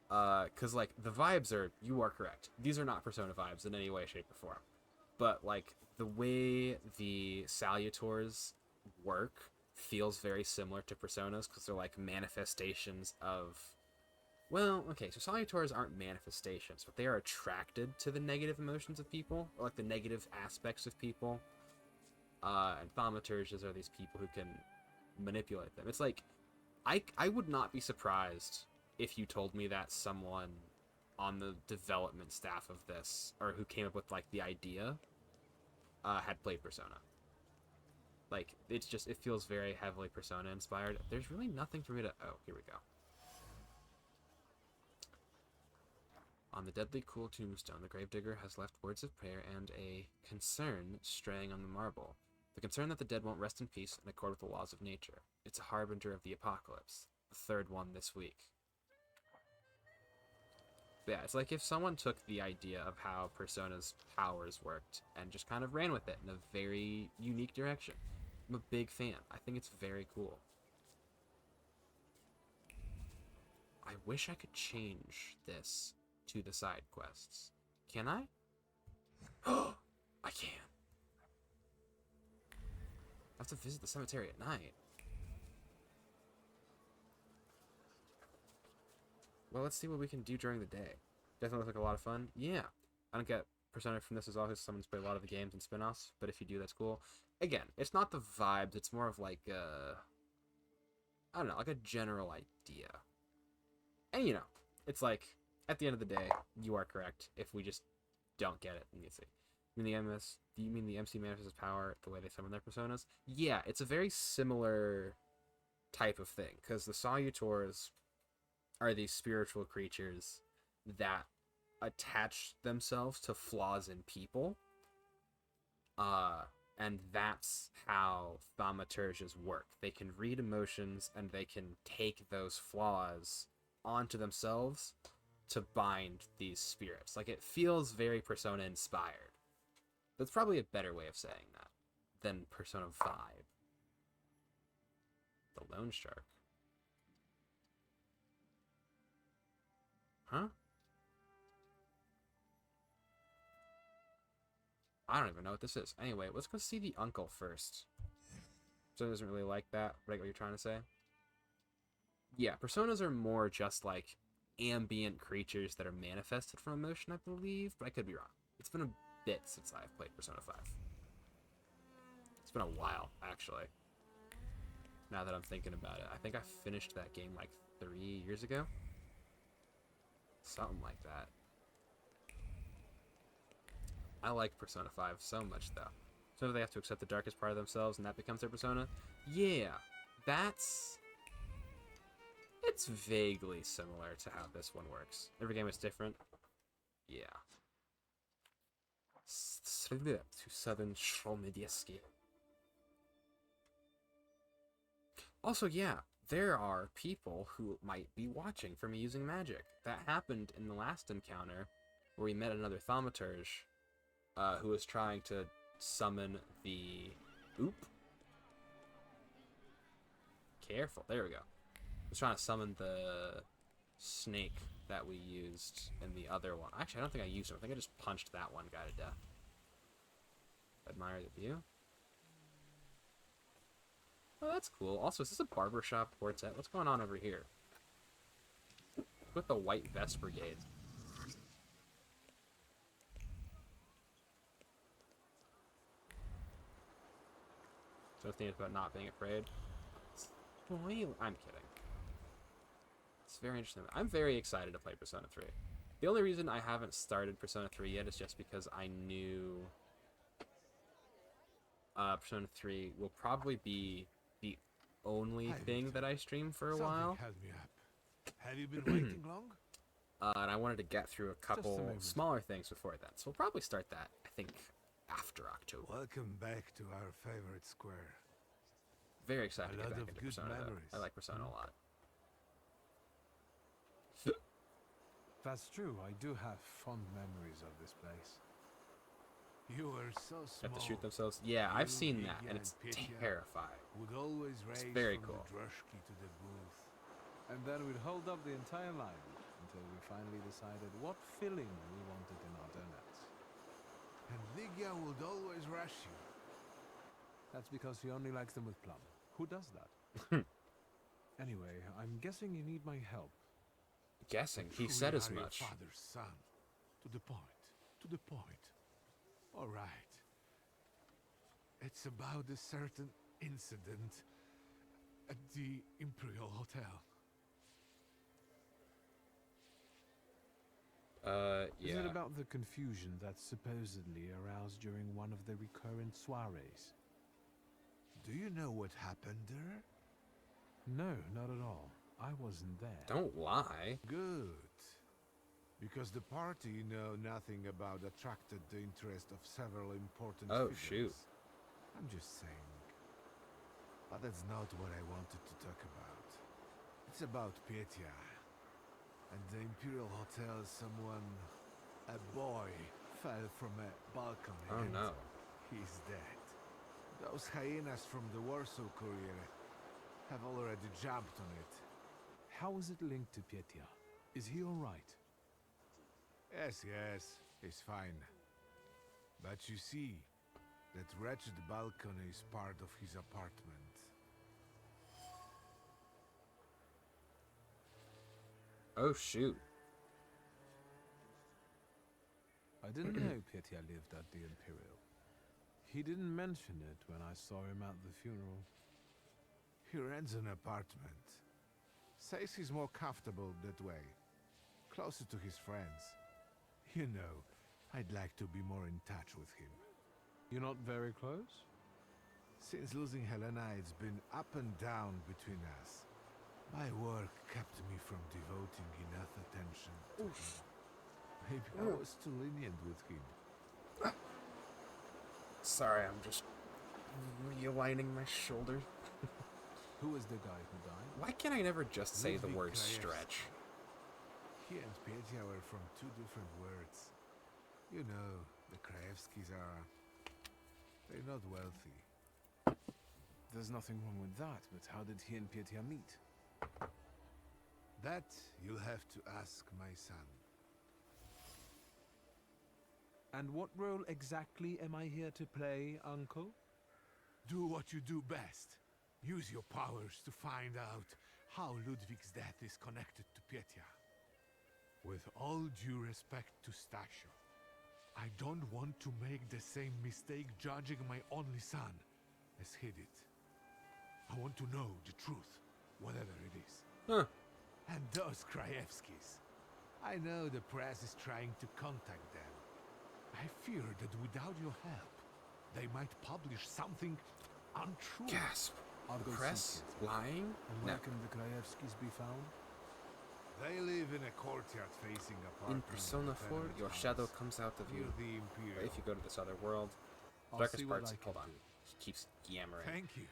Because, like, the vibes are... You are correct. These are not Persona vibes in any way, shape, or form. But, like, the way the Salutors work feels very similar to Personas, because they're, like, manifestations of... Well, okay, so Salutors aren't manifestations, but they are attracted to the negative emotions of people, or, like, the negative aspects of people. And thaumaturges are these people who can manipulate them. It's like, I would not be surprised if you told me that someone on the development staff of this, or who came up with, like, the idea, had played Persona. Like, it's just, it feels very heavily Persona inspired. There's really nothing for me to... Oh, here we go. On the deadly cool tombstone, the gravedigger has left words of prayer and a concern straying on the marble. The concern that the dead won't rest in peace in accord with the laws of nature. It's a harbinger of the apocalypse. The third one this week. But yeah, it's like if someone took the idea of how Persona's powers worked and just kind of ran with it in a very unique direction. I'm a big fan. I think it's very cool. I wish I could change this to the side quests. Can I? Oh, I can. I have to visit the cemetery at night. Well, let's see what we can do during the day. Definitely looks like a lot of fun. Yeah. I don't get Persona from this as well, because someone's played a lot of the games and spin-offs, but if you do, that's cool. Again, it's not the vibes, it's more of like I don't know, like a general idea. And, you know, it's like, at the end of the day, you are correct if we just don't get it. Let me see. Do you mean the MC manifests power the way they summon their personas? Yeah, it's a very similar type of thing, because the Salutors are these spiritual creatures that attach themselves to flaws in people. And that's how thaumaturges work. They can read emotions, and they can take those flaws onto themselves to bind these spirits. Like, it feels very Persona inspired. That's probably a better way of saying that than Persona vibe. The Lone Shark. Huh? I don't even know what this is. Anyway, let's go see the uncle first. Persona doesn't really like that, right? What you're trying to say? Yeah, Personas are more just like ambient creatures that are manifested from emotion, I believe, but I could be wrong. It's been a bit since I've played Persona 5. It's been a while, actually. Now that I'm thinking about it. I think I finished that game like 3 years ago. Something like that. I like Persona 5 so much, though. So they have to accept the darkest part of themselves, and that becomes their persona? Yeah, that's... It's vaguely similar to how this one works. Every game is different. Yeah. To Southern Shromidieski. Also, yeah, there are people who might be watching for me using magic. That happened in the last encounter, where we met another thaumaturge, who was trying to summon the... Oop. Careful, there we go. Was trying to summon the snake that we used in the other one. Actually, I don't think I used him. I think I just punched that one guy to death. Admire the view. Oh, that's cool. Also, is this a barbershop quartet? What's going on over here? With the White Vest Brigade. So it's about not being afraid. I'm kidding. It's very interesting. I'm very excited to play Persona 3. The only reason I haven't started Persona 3 yet is just because I knew Persona 3 will probably be the only thing that I stream for a while. Held me up. Have you been waiting long? And I wanted to get through a couple smaller things before then. So we'll probably start that, I think, after October. Welcome back to our favorite square. Very excited to A get lot back of into good Persona, though. memories. I like Persona a lot. That's true. I do have fond memories of this place. You were so small. Have to shoot themselves? Yeah, I've seen that, and it's terrifying. Would always race It's very from cool. the drushki to the booth. And then we'd hold up the entire line until we finally decided what filling we wanted in our donuts. And Lygia would always rush you. That's because she only likes them with plum. Who does that? Anyway, I'm guessing you need my help. Guessing? He said as much. Your father's son. To the point. To the point. All right. It's about a certain incident at the Imperial Hotel. Yeah. Is it about the confusion that supposedly aroused during one of the recurrent soirees? Do you know what happened there? No, not at all. I wasn't there. Don't lie. Good. Because the party know nothing about attracted the interest of several important figures. Shoot. I'm just saying. But that's not what I wanted to talk about. It's about Petya. And the Imperial Hotel, a boy, fell from a balcony. Oh and no. He's dead. Those hyenas from the Warsaw Courier have already jumped on it. How is it linked to Petya? Is he alright? Yes, he's fine. But you see, that wretched balcony is part of his apartment. Oh shoot. I didn't know Petya lived at the Imperial. He didn't mention it when I saw him at the funeral. He rents an apartment. Says he's more comfortable that way. Closer to his friends. You know, I'd like to be more in touch with him. You're not very close? Since losing Helena, it's been up and down between us. My work kept me from devoting enough attention to him. Maybe I was too lenient with him. Sorry, I'm just realigning my shoulders. Who was the guy who died? Why can't I never just say the Ludwig word Krajewski. stretch? He and Petya were from two different words. You know, the Krajewskis are... they're not wealthy. There's nothing wrong with that, but how did he and Petya meet? That you'll have to ask my son. And what role exactly am I here to play, Uncle? Do what you do best. Use your powers to find out how Ludwig's death is connected to Petya. With all due respect to Stasio, I don't want to make the same mistake judging my only son. has hid it. I want to know the truth, whatever it is. Huh. And those Krajewskis. I know the press is trying to contact them. I fear that without your help, they might publish something untrue. Gasp. The press? Lying? And No. where can the Krajewskis be found? They live in a courtyard facing a In park. Persona 4, your shadow comes out of you. The Imperial. If you go to this other world, I'll darkest see what parts. I can Hold on. do. He keeps yammering. Thank you.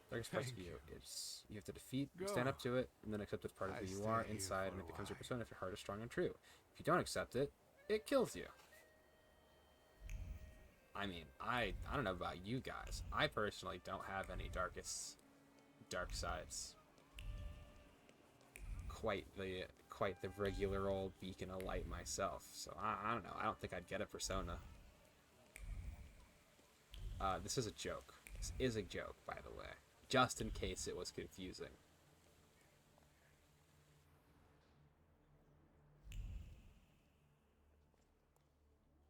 Darkest parts of Thank you you. is you have to defeat, Go. stand up to it, and then accept it's part of I who you stay are here inside, for and a it becomes your while. persona if your heart is strong and true. If you don't accept it, it kills you. I mean, I don't know about you guys. I personally don't have any dark sides. Quite the regular old beacon of light myself. So I don't know. I don't think I'd get a persona. This is a joke. This is a joke, by the way. Just in case it was confusing.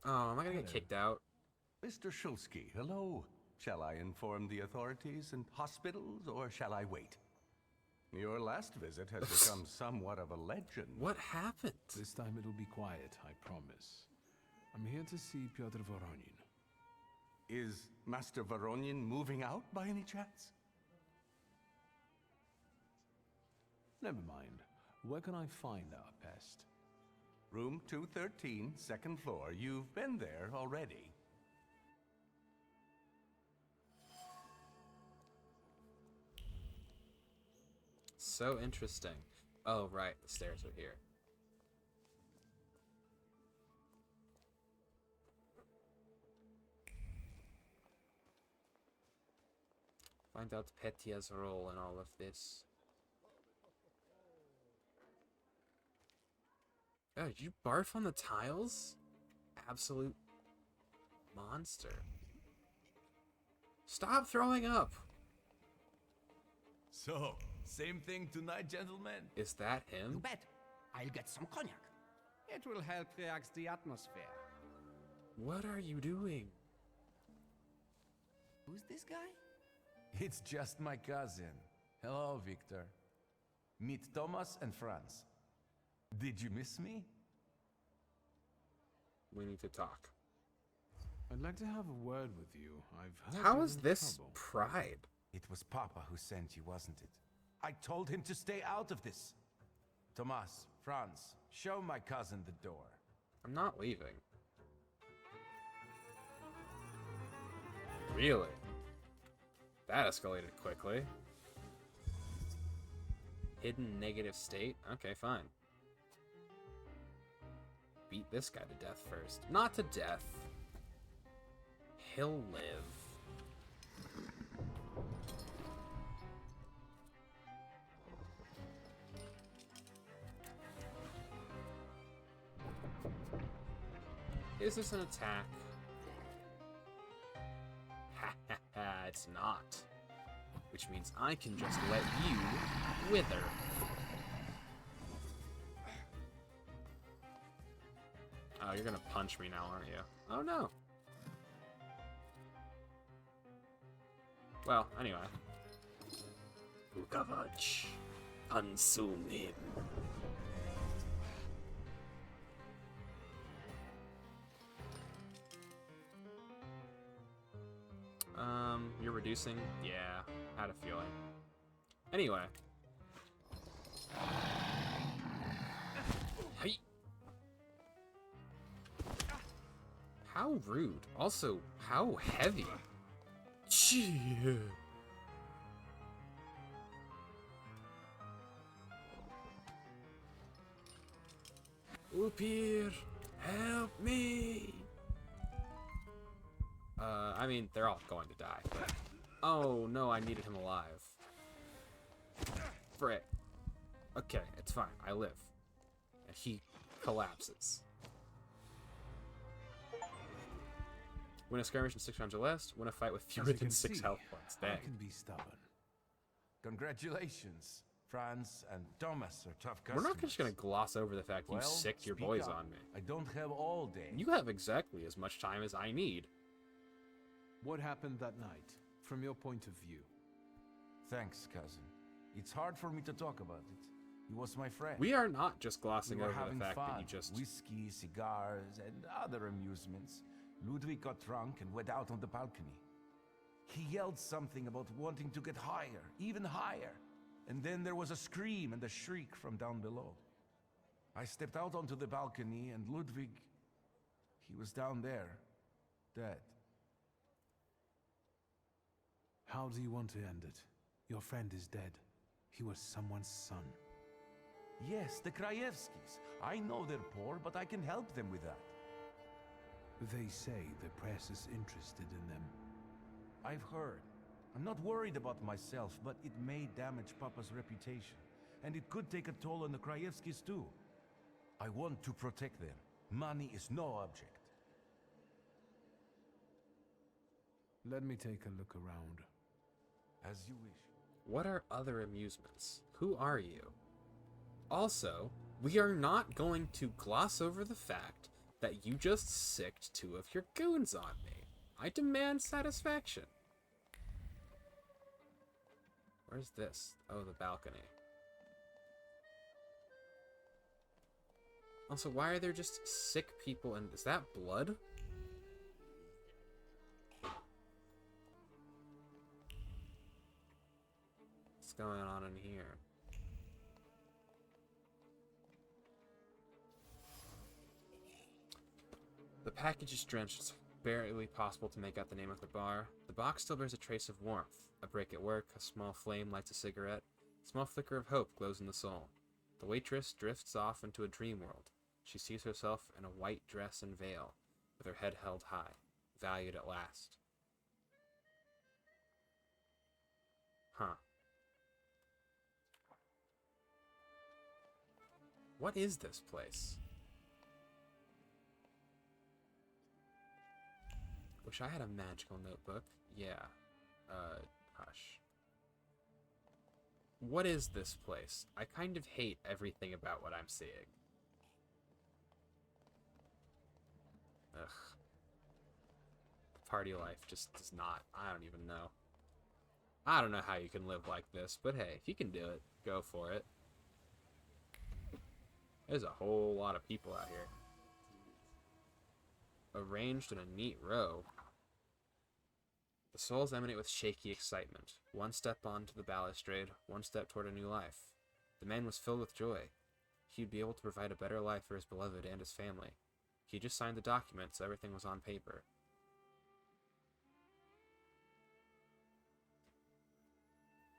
Oh, am I gonna get kicked out? Mr. Shulsky, hello. Shall I inform the authorities and hospitals, or shall I wait? Your last visit has become somewhat of a legend. What happened? This time it'll be quiet, I promise. I'm here to see Pyotr Voronin. Is Master Voronin moving out by any chance? Never mind. Where can I find our pest? Room 213, second floor. You've been there already. So interesting. Oh, right. The stairs are here. Find out Petya's role in all of this. Oh, did you barf on the tiles? Absolute monster. Stop throwing up! So, same thing tonight, gentlemen? Is that him? You bet. I'll get some cognac. It will help relax the atmosphere. What are you doing? Who's this guy? It's just my cousin. Hello, Victor. Meet Thomas and Franz. Did you miss me? We need to talk. I'd like to have a word with you. I've heard How you're is in this trouble. pride? It was Papa who sent you, wasn't it? I told him to stay out of this. Thomas, Franz, show my cousin the door. I'm not leaving. Really? That escalated quickly. Hidden negative state? Okay, fine. Beat this guy to death first. Not to death. He'll live. Is this an attack? Ha ha ha, it's not. Which means I can just let you wither. Oh, you're gonna punch me now, aren't you? Oh no. Well, anyway. Ukavach. Consume him. You're reducing? Yeah, had a feeling. Anyway. Hey. How rude. Also, how heavy. Gee. Upir, help me. I mean, they're all going to die, but... Oh, no, I needed him alive. Frick. Okay, it's fine. I live. And he collapses. Win a skirmish in 6 rounds or less. Win a fight with fewer As you than can 6 see, health points. I Dang. can be stubborn. Congratulations. Franz and Thomas are tough We're customers. not just going to gloss over the fact you Well, sicked your speak boys up. on me. I don't have all day. You have exactly as much time as I need. What happened that night? from your point of view. Thanks, cousin. It's hard for me to talk about it. He was my friend. We are not just glossing We were over having the fact fun. that you just... Whiskey, cigars, and other amusements. Ludwig got drunk and went out on the balcony. He yelled something about wanting to get higher, even higher. And then there was a scream and a shriek from down below. I stepped out onto the balcony and Ludwig... he was down there, dead. How do you want to end it? Your friend is dead. He was someone's son. Yes, the Krajewskis. I know they're poor, but I can help them with that. They say the press is interested in them. I've heard. I'm not worried about myself, but it may damage Papa's reputation. And it could take a toll on the Krajewskis too. I want to protect them. Money is no object. Let me take a look around. As you wish. What are other amusements? Who are you? Also, we are not going to gloss over the fact that you just sicked 2 of your goons on me. I demand satisfaction. Where's this? Oh, the balcony. Also, why are there just sick people and is that blood? What's going on in here? The package is drenched. It's barely possible to make out the name of the bar. The box still bears a trace of warmth. A break at work, a small flame lights a cigarette. A small flicker of hope glows in the soul. The waitress drifts off into a dream world. She sees herself in a white dress and veil, with her head held high, valued at last. Huh. What is this place? Wish I had a magical notebook. Yeah. Hush. What is this place? I kind of hate everything about what I'm seeing. Ugh. Party life just does not. I don't even know. I don't know how you can live like this, but hey, if you can do it, go for it. There's a whole lot of people out here. Arranged in a neat row. The souls emanate with shaky excitement. One step onto the balustrade, one step toward a new life. The man was filled with joy. He'd be able to provide a better life for his beloved and his family. He just signed the document, so everything was on paper.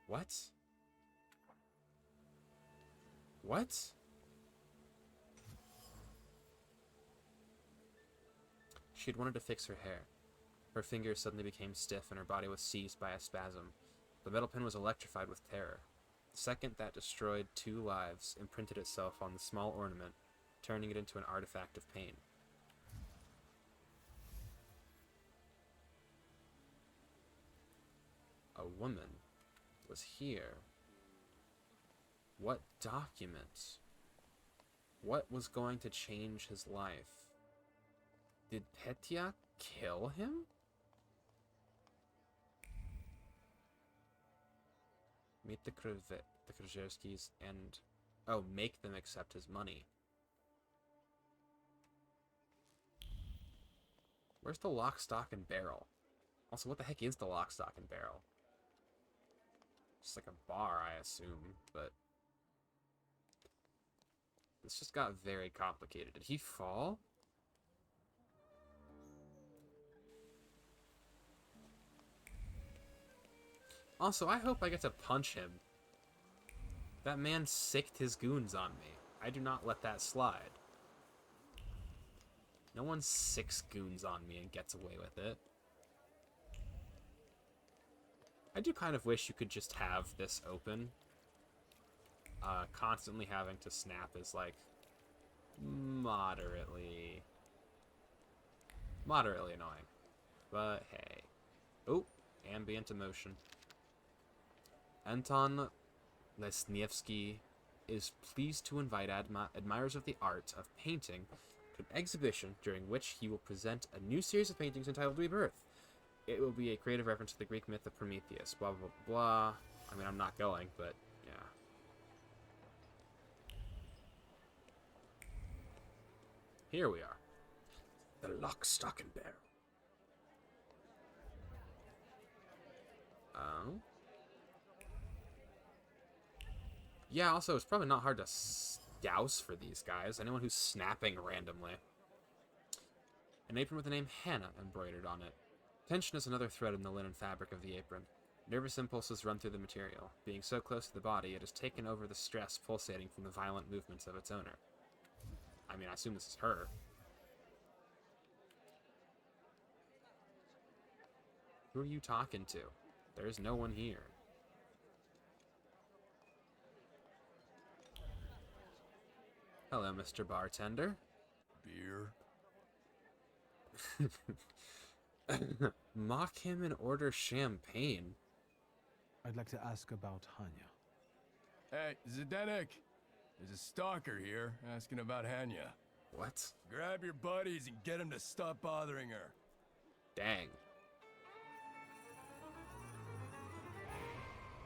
What? What? She had wanted to fix her hair. Her fingers suddenly became stiff and her body was seized by a spasm. The metal pin was electrified with terror. The second that destroyed 2 lives imprinted itself on the small ornament, turning it into an artifact of pain. A woman was here. What document? What was going to change his life? Did Petya kill him? Meet the Krajewskis and... oh, make them accept his money. Where's the lock, stock, and barrel? Also, what the heck is the lock, stock, and barrel? Just like a bar, I assume, but... this just got very complicated. Did he fall? Also, I hope I get to punch him. That man sicked his goons on me. I do not let that slide. No one sicks goons on me and gets away with it. I do kind of wish you could just have this open. Constantly having to snap is like moderately annoying. But hey. Oh, ambient emotion. Anton Lesniewski is pleased to invite admirers of the art of painting to an exhibition during which he will present a new series of paintings entitled Rebirth. It will be a creative reference to the Greek myth of Prometheus. Blah, blah, blah. I mean, I'm not going, but yeah. Here we are. The lock, stock, and barrel. Yeah, also, it's probably not hard to scouse for these guys. Anyone who's snapping randomly. An apron with the name Hannah embroidered on it. Tension is another thread in the linen fabric of the apron. Nervous impulses run through the material. Being so close to the body, it has taken over the stress pulsating from the violent movements of its owner. I mean, I assume this is her. Who are you talking to? There's no one here. Hello, Mr. Bartender. Beer? Mock him and order champagne. I'd like to ask about Hanya. Hey, Zdenek! There's a stalker here asking about Hanya. What? Grab your buddies and get them to stop bothering her. Dang.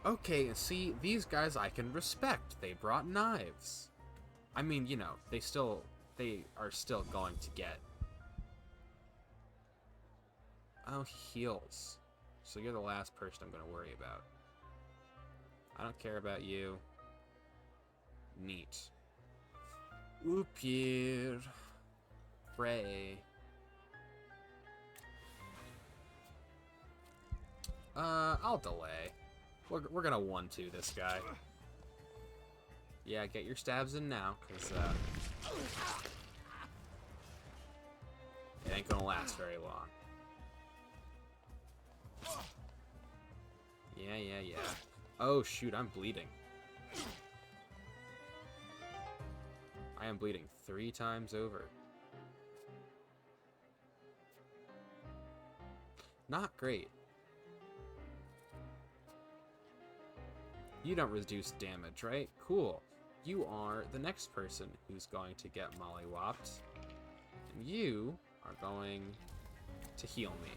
Okay, see, these guys I can respect. They brought knives. I mean, you know, they are still going to get... Oh, heals. So you're the last person I'm going to worry about. I don't care about you. Neat. Oupir. Frey. I'll delay. We're gonna 1-2 this guy. Yeah, get your stabs in now, because, it ain't gonna last very long. Yeah. Oh, shoot, I'm bleeding. I am bleeding 3 times over. Not great. You don't reduce damage, right? Cool. You are the next person who's going to get mollywopped. And you are going to heal me.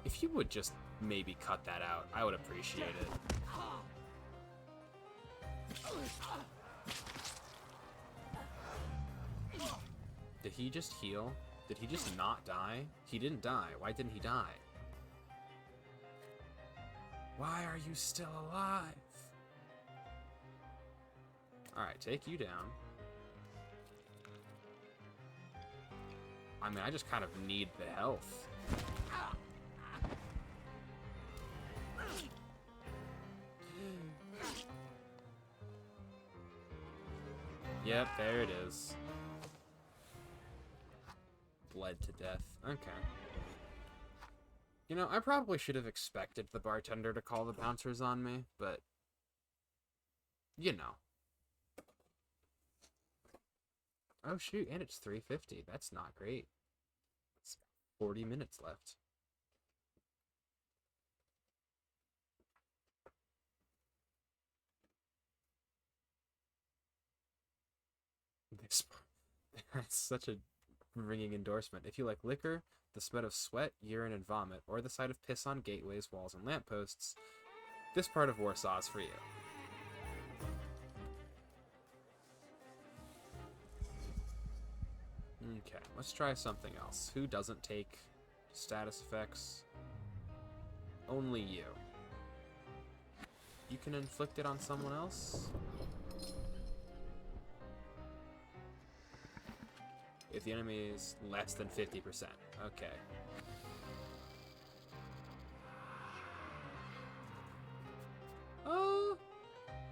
If you would just maybe cut that out, I would appreciate it. Did he just heal? Did he just not die? He didn't die. Why didn't he die? Why are you still alive? Alright, take you down. I mean, I just kind of need the health. Yep, there it is. Bled to death. Okay. You know, I probably should have expected the bartender to call the bouncers on me, but... You know. Oh shoot, and it's 3:50. That's not great. It's 40 minutes left. That's such a ringing endorsement. If you like liquor, the smell of sweat, urine, and vomit, or the sight of piss on gateways, walls, and lampposts, this part of Warsaw is for you. Okay, let's try something else. Who doesn't take status effects? Only you. You can inflict it on someone else? If the enemy is less than 50%. Okay.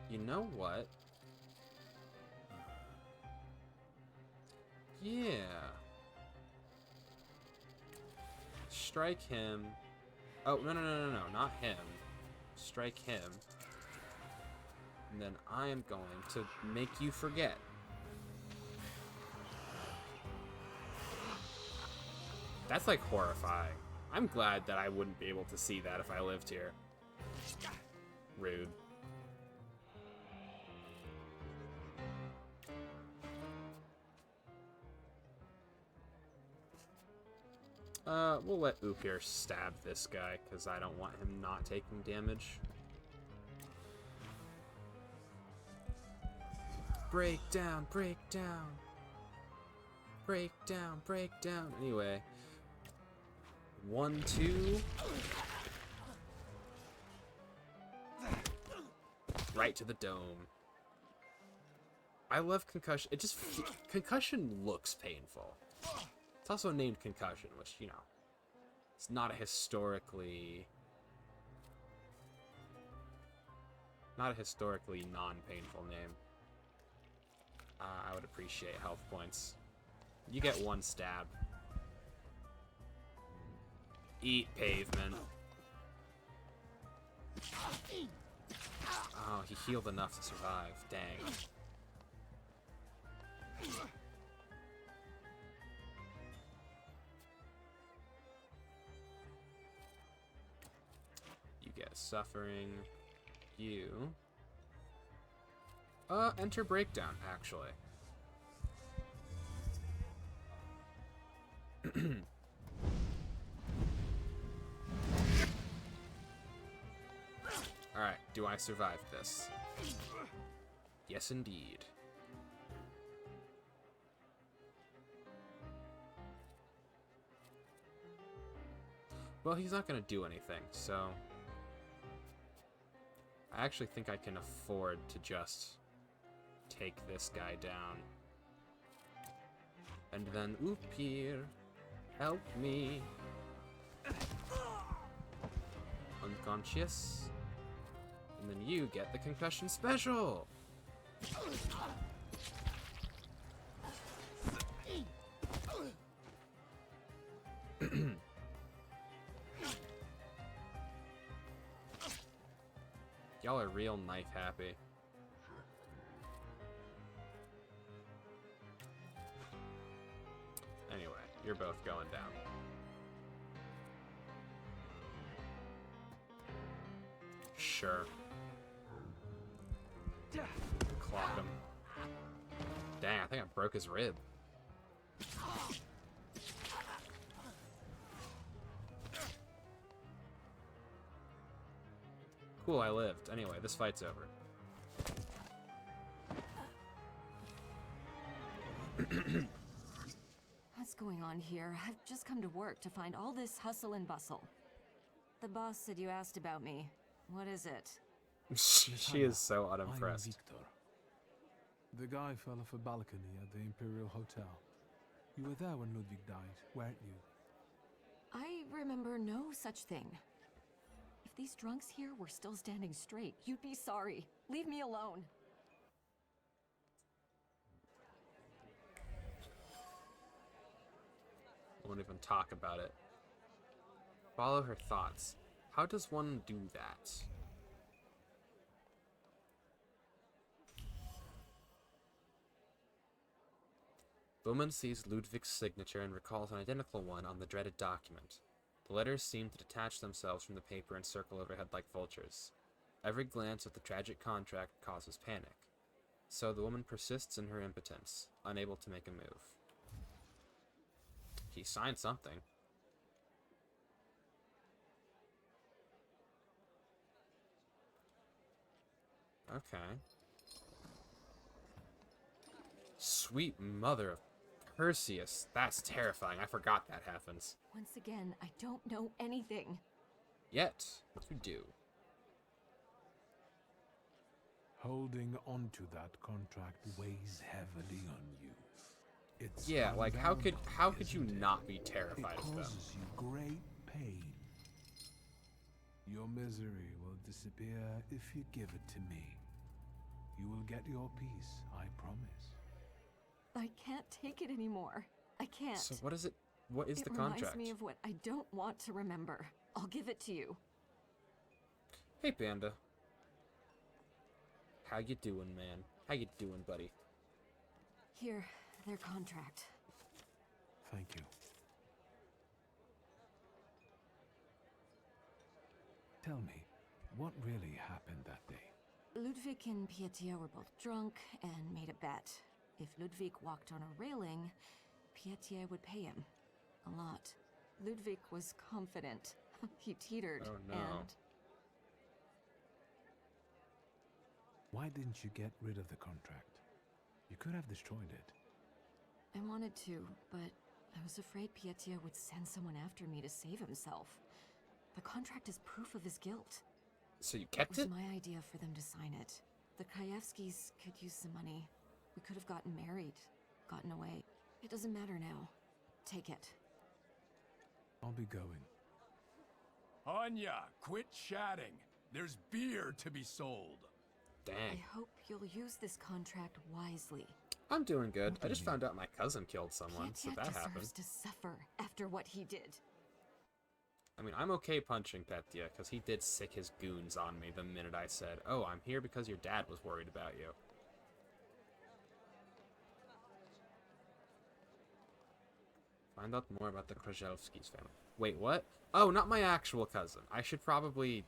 You know what? Yeah. Strike him. Oh, no, not him. Strike him. And then I am going to make you forget. That's like horrifying. I'm glad that I wouldn't be able to see that if I lived here. Rude. We'll let Upir stab this guy, because I don't want him not taking damage. Break down, break down. Break down, break down. Anyway. 1, 2. Right to the dome. I love concussion. It just... Concussion looks painful. It's also named concussion, which, you know, it's not a historically... Not a historically non-painful name. I would appreciate health points. You get 1 stab. Eat pavement. Oh, he healed enough to survive. Dang. You get suffering. You... enter breakdown, actually. Alright, do I survive this? Yes, indeed. Well, he's not gonna do anything, so... I actually think I can afford to just take this guy down. And then, Upir, help me. Unconscious. And then you get the concussion special. Y'all are real knife happy. Anyway, you're both going down. Sure. Clock him. Dang, I think I broke his rib. Cool, I lived. Anyway, this fight's over. What's going on here? I've just come to work to find all this hustle and bustle. The boss said you asked about me. What is it? She is so I am unimpressed. Victor. The guy fell off a balcony at the Imperial Hotel. You were there when Ludwig died, weren't you? I remember no such thing. If these drunks here were still standing straight, you'd be sorry. Leave me alone. I won't even talk about it. Follow her thoughts. How does one do that? The woman sees Ludwig's signature and recalls an identical one on the dreaded document. The letters seem to detach themselves from the paper and circle overhead like vultures. Every glance at the tragic contract causes panic. So the woman persists in her impotence, unable to make a move. He signed something. Okay. Sweet mother of Perseus. That's terrifying. I forgot that happens. Once again, I don't know anything. Yet, what you do? Holding onto that contract weighs heavily on you. It's Yeah, like how could you isn't it? not be terrified It of them? causes you great pain. Your misery will disappear if you give it to me. You will get your peace, I promise. I can't take it anymore. I can't. So what is it? What is the It contract? reminds me of what I don't want to remember. I'll give it to you. Hey, Panda. How you doing, man? How you doing, buddy? Here, their contract. Thank you. Tell me, what really happened that day? Ludwig and Pietia were both drunk and made a bet. If Ludwig walked on a railing, Pietia would pay him. A lot. Ludwig was confident. He teetered, Oh, no. and Why didn't you get rid of the contract? You could have destroyed it. I wanted to, but I was afraid Pietia would send someone after me to save himself. The contract is proof of his guilt. So you kept It it? was my idea for them to sign it. The Krajewskis could use some money. We could have gotten married, gotten away. It doesn't matter now. Take it. I'll be going. Anya, quit chatting. There's beer to be sold. I Dang. hope you'll use this contract wisely. I'm doing good. I just found out my cousin killed someone, so Pietia that deserves happened. to suffer after what he did. I mean, I'm okay punching Petya, because he did sick his goons on me the minute I said, oh, I'm here because your dad was worried about you. Find out more about the Krajewskis family. Wait, what? Oh, not my actual cousin. I should probably,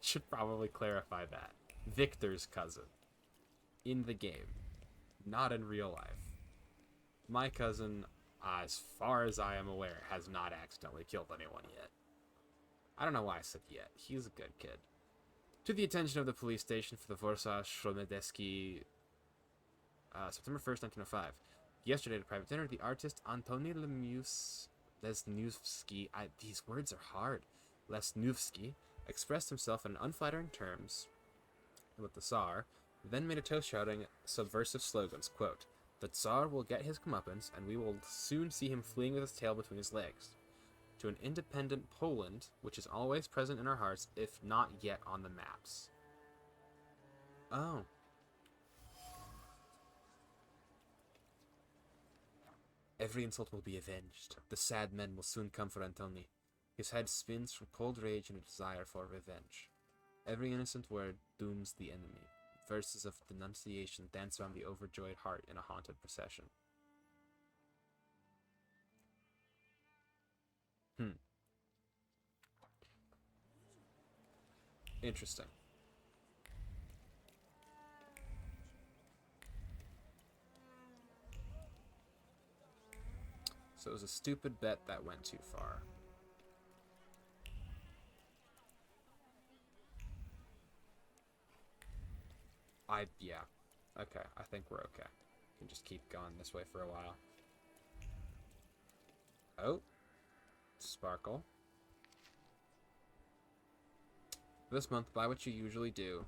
should probably clarify that. Victor's cousin. In the game. Not in real life. My cousin, as far as I am aware, has not accidentally killed anyone yet. I don't know why I said yet. He's a good kid. To the attention of the police station for the Warsaw Shromedeski, September 1st, 1905. Yesterday at a private dinner, the artist Antoni Lesniewski, these words are hard, Lesniewski, expressed himself in unflattering terms about the Tsar, then made a toast shouting subversive slogans, quote, "The Tsar will get his comeuppance, and we will soon see him fleeing with his tail between his legs. To an independent Poland, which is always present in our hearts, if not yet on the maps." Oh. Every insult will be avenged. The sad men will soon come for Antoni. His head spins from cold rage and a desire for revenge. Every innocent word dooms the enemy. Verses of denunciation dance around the overjoyed heart in a haunted procession. Interesting. So it was a stupid bet that went too far. Yeah. Okay, I think we're okay. Can just keep going this way for a while. Oh. Sparkle. This month, buy what you usually do,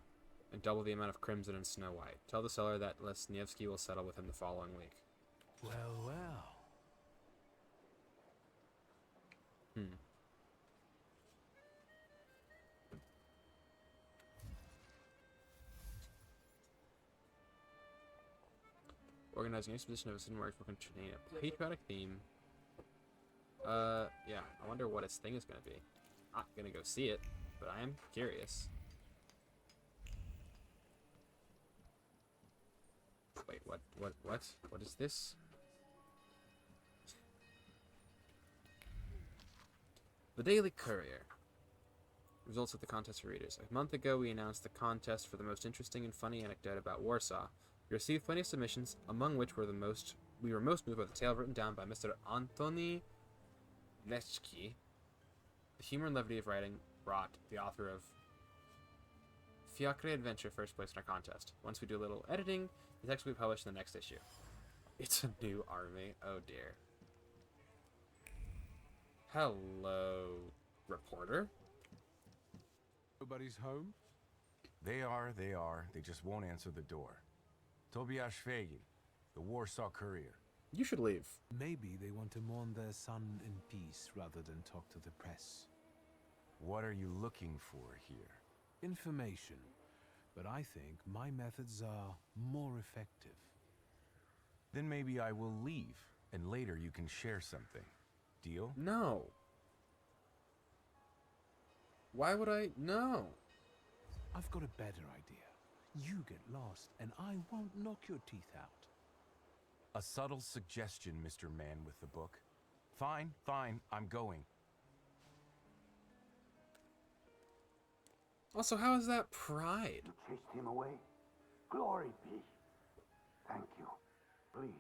and double the amount of Crimson and Snow White. Tell the seller that Lesniewski will settle with him the following week. Well, well. Organizing an exposition of a cinema works will contain a patriotic theme. Yeah, I wonder what its thing is going to be. Not going to go see it, but I am curious. Wait, what is this? The Daily Courier. Results of the contest for readers. A month ago, we announced the contest for the most interesting and funny anecdote about Warsaw. We received plenty of submissions, among which we were most moved by the tale written down by Mr. Antoni Leszki. The humor and levity of writing brought the author of Fiacre Adventure first place in our contest. Once we do a little editing, the text will be published in the next issue. It's a new army. Oh dear. Hello, reporter. Nobody's home? They are. They just won't answer the door. Tobias Fagin, the Warsaw Courier. You should leave. Maybe they want to mourn their son in peace rather than talk to the press. What are you looking for here? Information. But I think my methods are more effective. Then maybe I will leave, and later you can share something. Deal? No. Why would I? No. I've got a better idea. You get lost, and I won't knock your teeth out. A subtle suggestion, Mr. Man with the book. Fine, I'm going. Also, how is that pride? You chased him away? Glory be. Thank you. Please,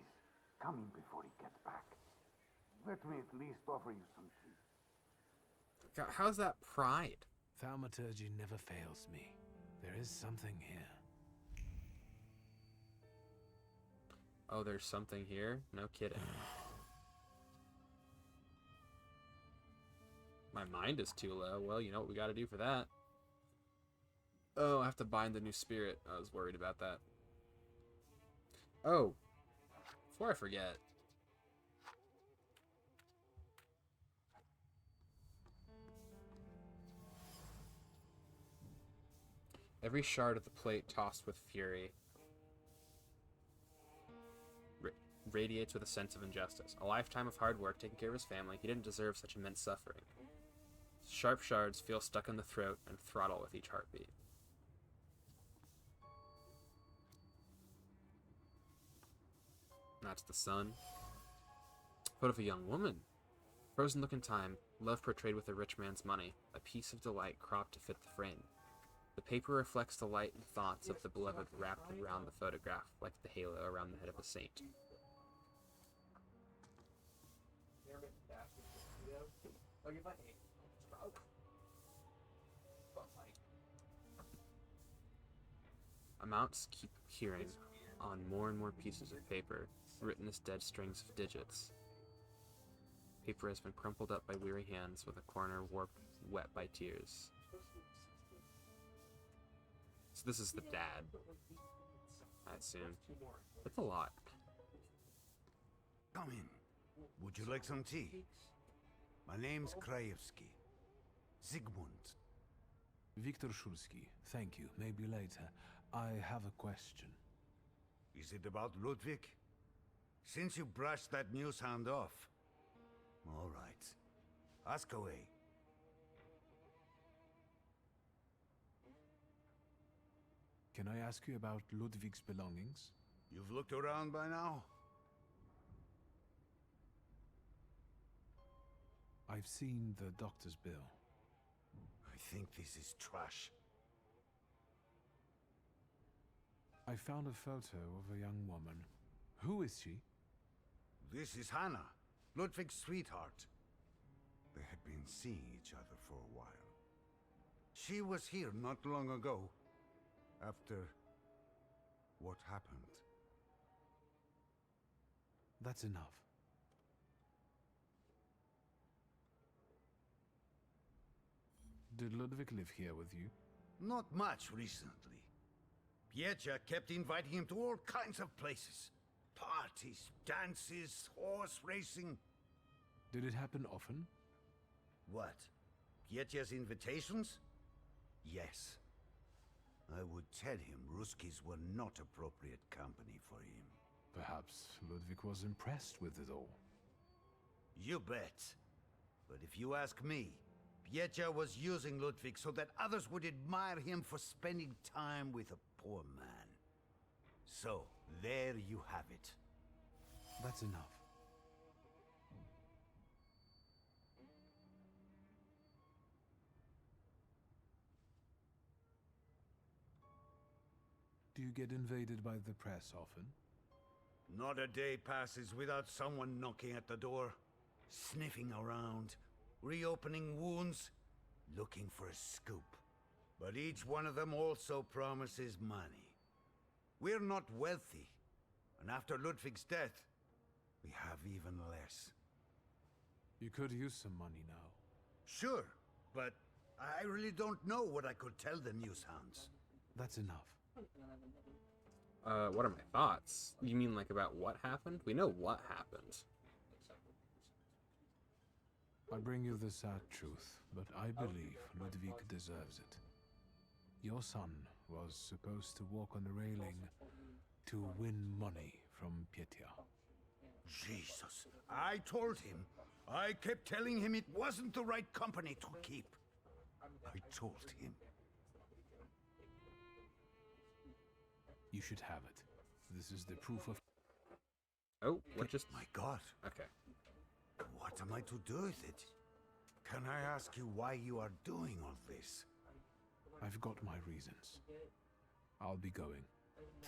come in before he gets back. Let me at least offer you some shoes. God, how's that pride? Thaumaturgy never fails me. There is something here. Oh, there's something here? No kidding. My mind is too low. Well, you know what we gotta do for that. Oh, I have to bind the new spirit. I was worried about that. Oh, before I forget. Every shard of the plate tossed with fury radiates with a sense of injustice. A lifetime of hard work taking care of his family, he didn't deserve such immense suffering. Sharp shards feel stuck in the throat and throttle with each heartbeat. That's the sun. Foot of a young woman. Frozen look in time, love portrayed with a rich man's money, a piece of delight cropped to fit the frame. The paper reflects the light and thoughts of the beloved wrapped around the photograph, like the halo around the head of a saint. Amounts keep appearing on more and more pieces of paper, written as dead strings of digits. Paper has been crumpled up by weary hands, with a corner warped, wet by tears. So this is the dad, I assume. That's a lot. Come in. Would you like some tea? My name's Krajewski. Zygmunt. Viktor Shulski, thank you. Maybe later. I have a question. Is it about Ludwig? Since you brushed that news hound off. All right. Ask away. Can I ask you about Ludwig's belongings? You've looked around by now? I've seen the doctor's bill. I think this is trash. I found a photo of a young woman. Who is she? This is Hannah, Ludwig's sweetheart. They had been seeing each other for a while. She was here not long ago, after what happened. That's enough. Did Ludwig live here with you? Not much recently. Pietja kept inviting him to all kinds of places. Parties, dances, horse racing. Did it happen often? What? Pietja's invitations? Yes. I would tell him Ruskies were not appropriate company for him. Perhaps Ludwig was impressed with it all. You bet. But if you ask me, Pietja was using Ludwig so that others would admire him for spending time with a poor man. So, there you have it. That's enough. Do you get invaded by the press often? Not a day passes without someone knocking at the door, sniffing around, reopening wounds, looking for a scoop. But each one of them also promises money. We're not wealthy, and after Ludwig's death, we have even less. You could use some money now. Sure, but I really don't know what I could tell the news hounds. That's enough. What are my thoughts? You mean like about what happened? We know what happened. I bring you the sad truth, but I believe Ludwig deserves it. Your son was supposed to walk on the railing to win money from Pietja. Jesus, I told him. I kept telling him it wasn't the right company to keep. I told him. You should have it. This is the proof of... Oh, what just... My God. Okay. What am I to do with it? Can I ask you why you are doing all this? I've got my reasons. I'll be going.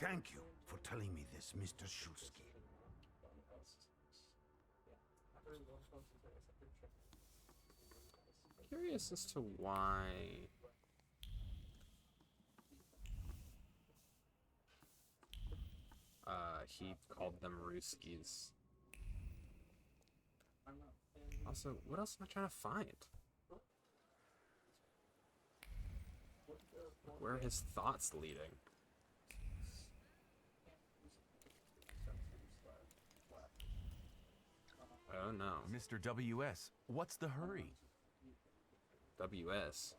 Thank you for telling me this, Mr. Shulski. curious as to why he called them Ruskies. Also, what else am I trying to find? Where are his thoughts leading? Oh no. Mr. W.S., what's the hurry? W.S.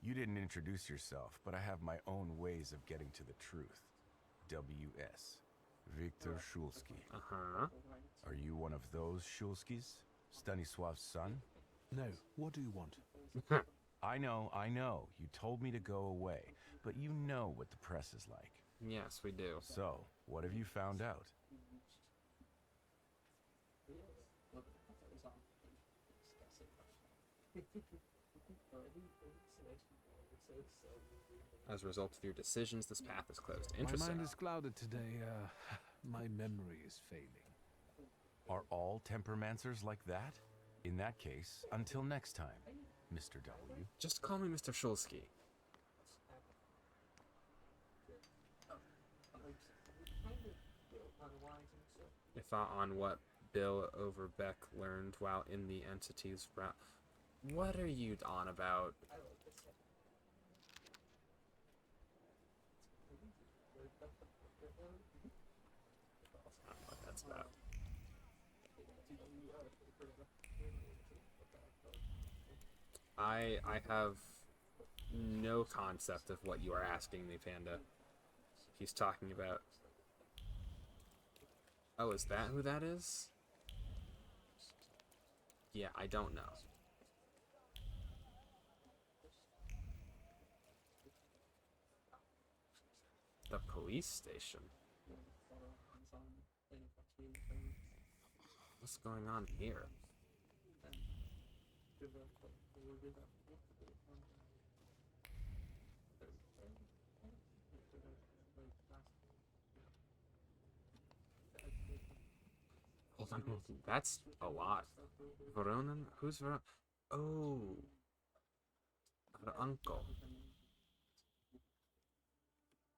You didn't introduce yourself, but I have my own ways of getting to the truth. W.S. Victor Shulsky. Uh-huh. Are you one of those Shulskis? Stanisław's son? No. What do you want? I know. You told me to go away, but you know what the press is like. Yes, we do. So, what have you found out? As a result of your decisions, this path is closed. My Interesting. mind is clouded today. My memory is failing. Are all Temperamancers like that? In that case, until next time, Mr. W. Just call me Mr. Shulsky. Your thought on what Bill Overbeck learned while in the entity's route. What are you on about? I don't know what that's about. I have no concept of what you are asking me, Panda. He's talking about. Oh, is that who that is? Yeah, I don't know. The police station. What's going on here? Hold on, that's a lot. Voronin? Who's Voronin? Oh, her uncle.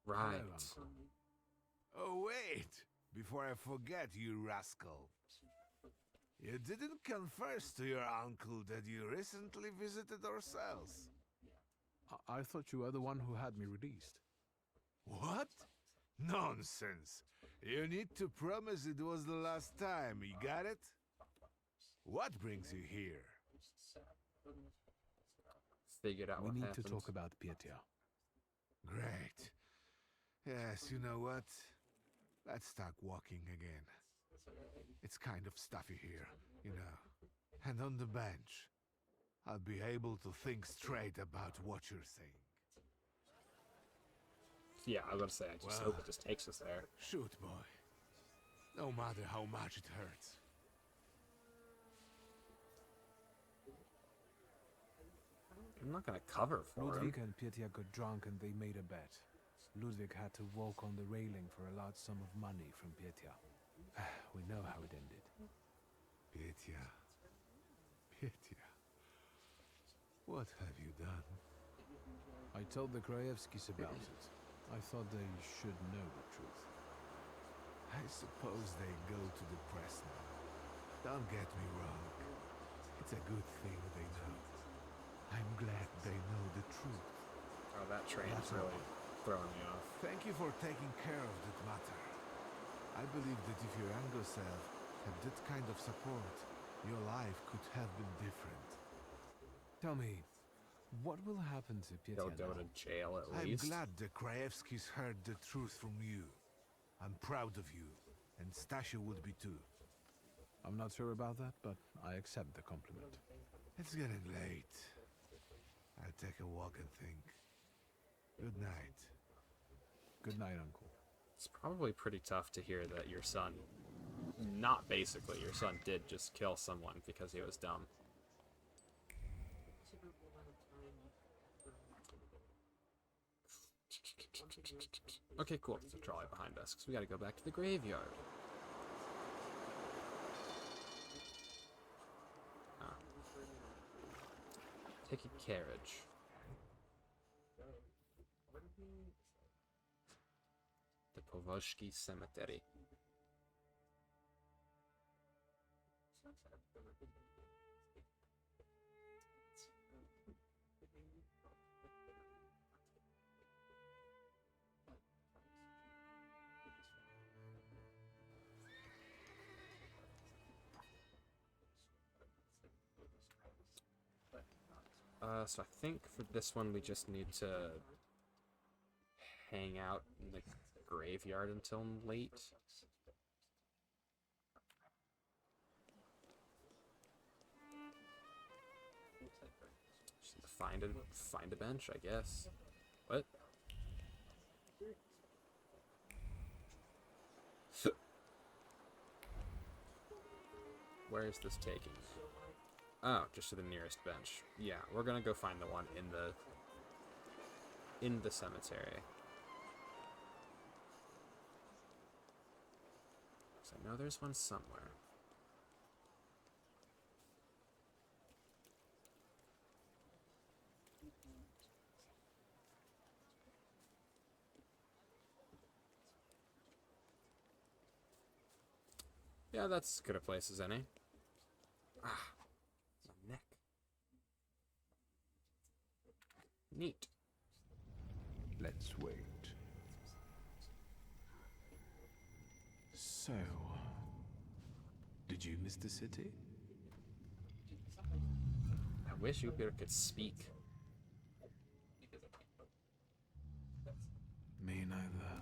Right. Hello, Uncle. Oh, wait! Before I forget, you rascal. You didn't confess to your uncle that you recently visited our cells. I thought you were the one who had me released. What? Nonsense! You need to promise it was the last time, you got it? What brings you here? Figured out We what need happened. to talk about Pietia. Great. Yes, you know what? Let's start walking again. It's kind of stuffy here, you know. And on the bench, I'll be able to think straight about what you're saying. Yeah, I was gonna say, I just Well, hope it just takes us there. Shoot, boy. No matter how much it hurts. I'm not gonna cover for Ludwig him. and Pietia got drunk and they made a bet. Ludwig had to walk on the railing for a large sum of money from Pietia. We know how it ended. Pietia. Pietia. What have you done? I told the Krajewskis about it. I thought they should know the truth. I suppose they go to the press now. Don't get me wrong. It's a good thing they know. I'm glad they know the truth. Oh, that train's That's really all. throwing me off. Thank you for taking care of that matter. I believe that if your younger self had that kind of support, your life could have been different. Tell me, what will happen to Pietia He'll go now? to jail at I'm least. glad the Krajewskis heard the truth from you. I'm proud of you, and Stasia would be too. I'm not sure about that, but I accept the compliment. It's getting late. I'll take a walk and think. Good night. Good night, Uncle. It's probably pretty tough to hear that your son, not basically, your son did just kill someone because he was dumb. Okay, cool. There's a trolley behind us, because we gotta go back to the graveyard. Pick a carriage. The Povoshki Cemetery. So I think for this one we just need to hang out in the graveyard until late. Just find a bench, I guess. What? Where is this taking me? Oh, just to the nearest bench. Yeah, we're gonna go find the one in the cemetery. So I know there's one somewhere. Yeah, that's as good a place as any. Ah. Neck. Neat. Let's wait. So, did you miss the city? I wish Jupiter could speak. Me neither.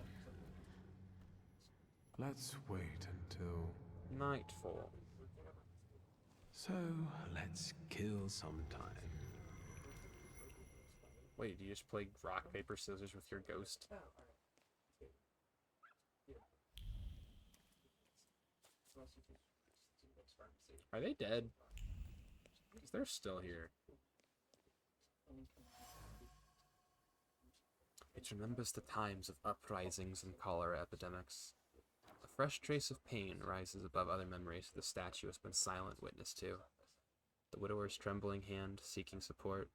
Let's wait until nightfall. So, let's kill some time. Wait, do you just play rock, paper, scissors with your ghost? Are they dead? Because they're still here. It remembers the times of uprisings and cholera epidemics. A fresh trace of pain rises above other memories the statue has been silent witness to. The widower's trembling hand, seeking support.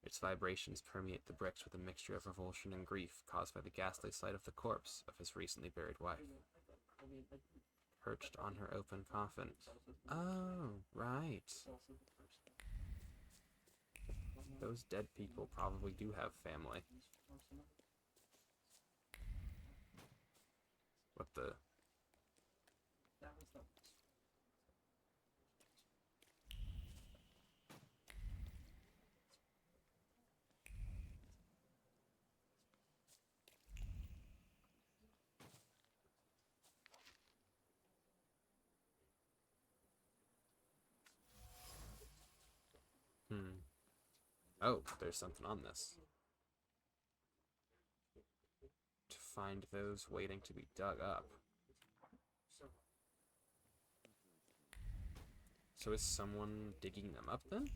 Its vibrations permeate the bricks with a mixture of revulsion and grief caused by the ghastly sight of the corpse of his recently buried wife. Perched on her open coffin. Oh, right. Those dead people probably do have family. What the... Oh, there's something on this. To find those waiting to be dug up. So is someone digging them up then?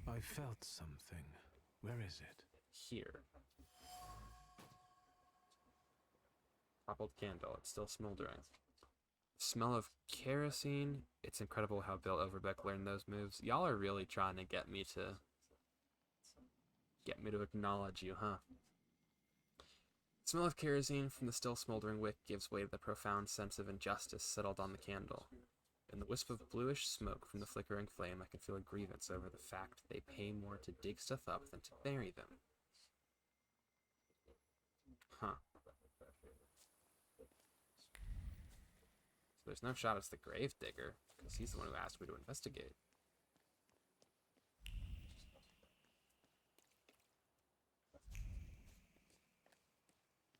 I felt something. Where is it? Here. Toppled candle. It's still smoldering. Smell of kerosene. It's incredible how Bill Overbeck learned those moves. Y'all are really trying to get me to acknowledge you, huh? Smell of kerosene from the still smoldering wick gives way to the profound sense of injustice settled on the candle. In the wisp of bluish smoke from the flickering flame, I can feel a grievance over the fact they pay more to dig stuff up than to bury them. Huh. So there's no shot it's the gravedigger, because he's the one who asked me to investigate.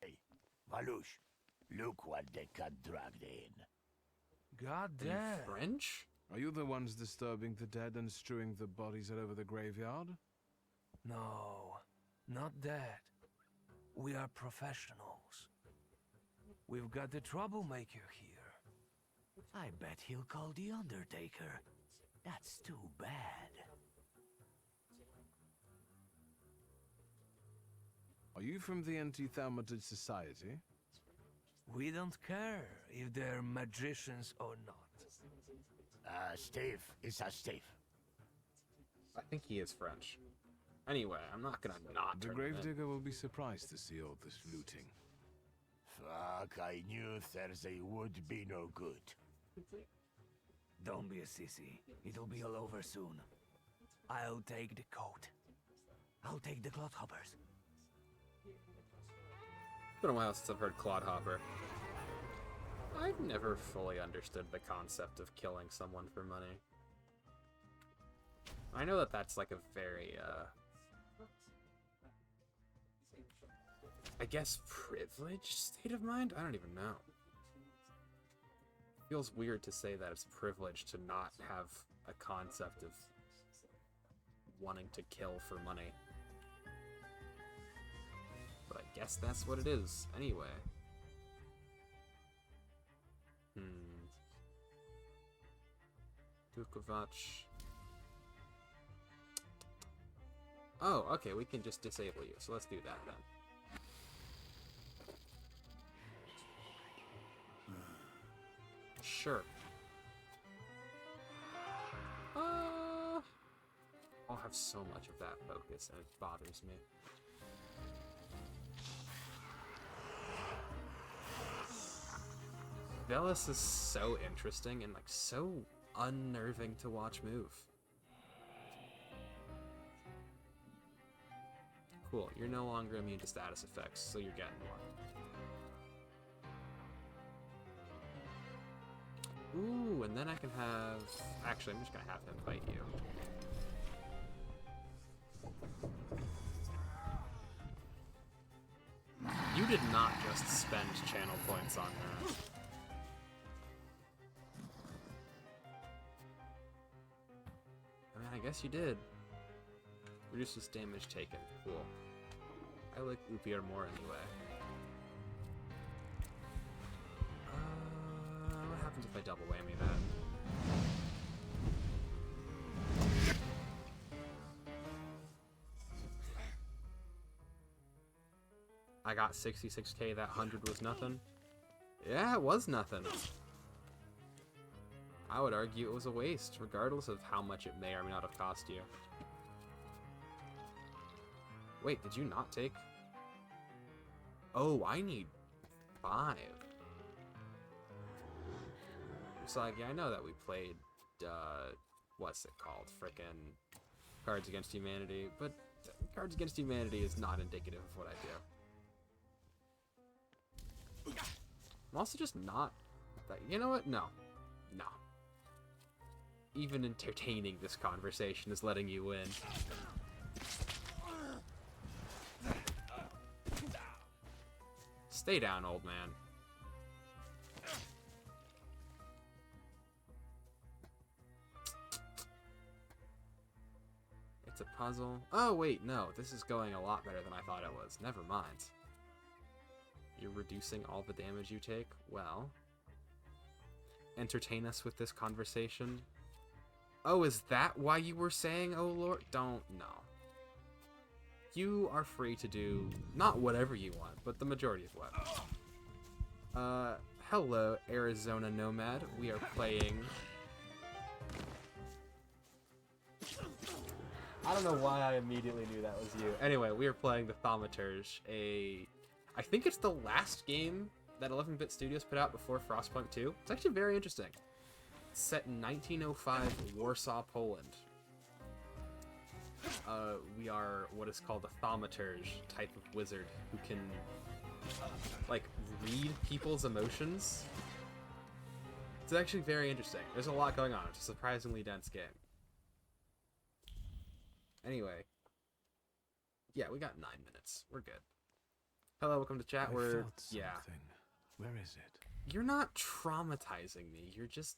Hey, Valush, look what they got dragged in. God Are you damn. French? Are you the ones disturbing the dead and strewing the bodies all over the graveyard? No, not that. We are professionals. We've got the troublemaker here. I bet he'll call the Undertaker. That's too bad. Are you from the Anti-Thaumaturge Society? We don't care if they're magicians or not. Steve is a Steve. I think he is French. Anyway, I'm not gonna not The turn him in. Gravedigger will be surprised to see all this looting. Fuck, I knew Thursday would be no good. Don't be a sissy. It'll be all over soon. I'll take the coat. I'll take the clodhoppers. It's been a while since I've heard Clodhopper. I've never fully understood the concept of killing someone for money. I know that that's like a very, I guess privileged state of mind? I don't even know. Feels weird to say that it's privileged to not have a concept of wanting to kill for money. But I guess that's what it is, anyway. Vukovac. Oh, okay, we can just disable you, so let's do that then. Sure. I'll have so much of that focus, and it bothers me. Velis is so interesting and like so unnerving to watch move. Cool, you're no longer immune to status effects, so you're getting one. Ooh, and then I can have... Actually, I'm just gonna have him fight you. You did not just spend channel points on that. I mean, I guess you did. Reduces damage taken. Cool. I like Upier more anyway. What happens if I double whammy that? I got 66k, that 100 was nothing. Yeah, it was nothing. I would argue it was a waste, regardless of how much it may or may not have cost you. Wait, did you not take? Oh, I need 5. So like, yeah, I know that we played, what's it called? Frickin' Cards Against Humanity, but Cards Against Humanity is not indicative of what I do. I'm also just not, you know what? No. No. Even entertaining this conversation is letting you win. Stay down, old man. It's a puzzle. Oh, wait, no. This is going a lot better than I thought it was. Never mind. You're reducing all the damage you take? Well. Entertain us with this conversation. Oh, is that why you were saying, oh lord? Don't, no. You are free to do, not whatever you want, but the majority of what. Hello, Arizona Nomad. We are playing... I don't know why I immediately knew that was you. Anyway, we are playing the Thaumaturge, I think it's the last game that 11-Bit Studios put out before Frostpunk 2. It's actually very interesting. It's set in 1905 Warsaw, Poland. We are what is called a thaumaturge type of wizard who can, like, read people's emotions. It's actually very interesting. There's a lot going on. It's a surprisingly dense game. Anyway. Yeah, we got 9 minutes. We're good. Hello, welcome to chat. Yeah. Where is it? You're not traumatizing me. You're just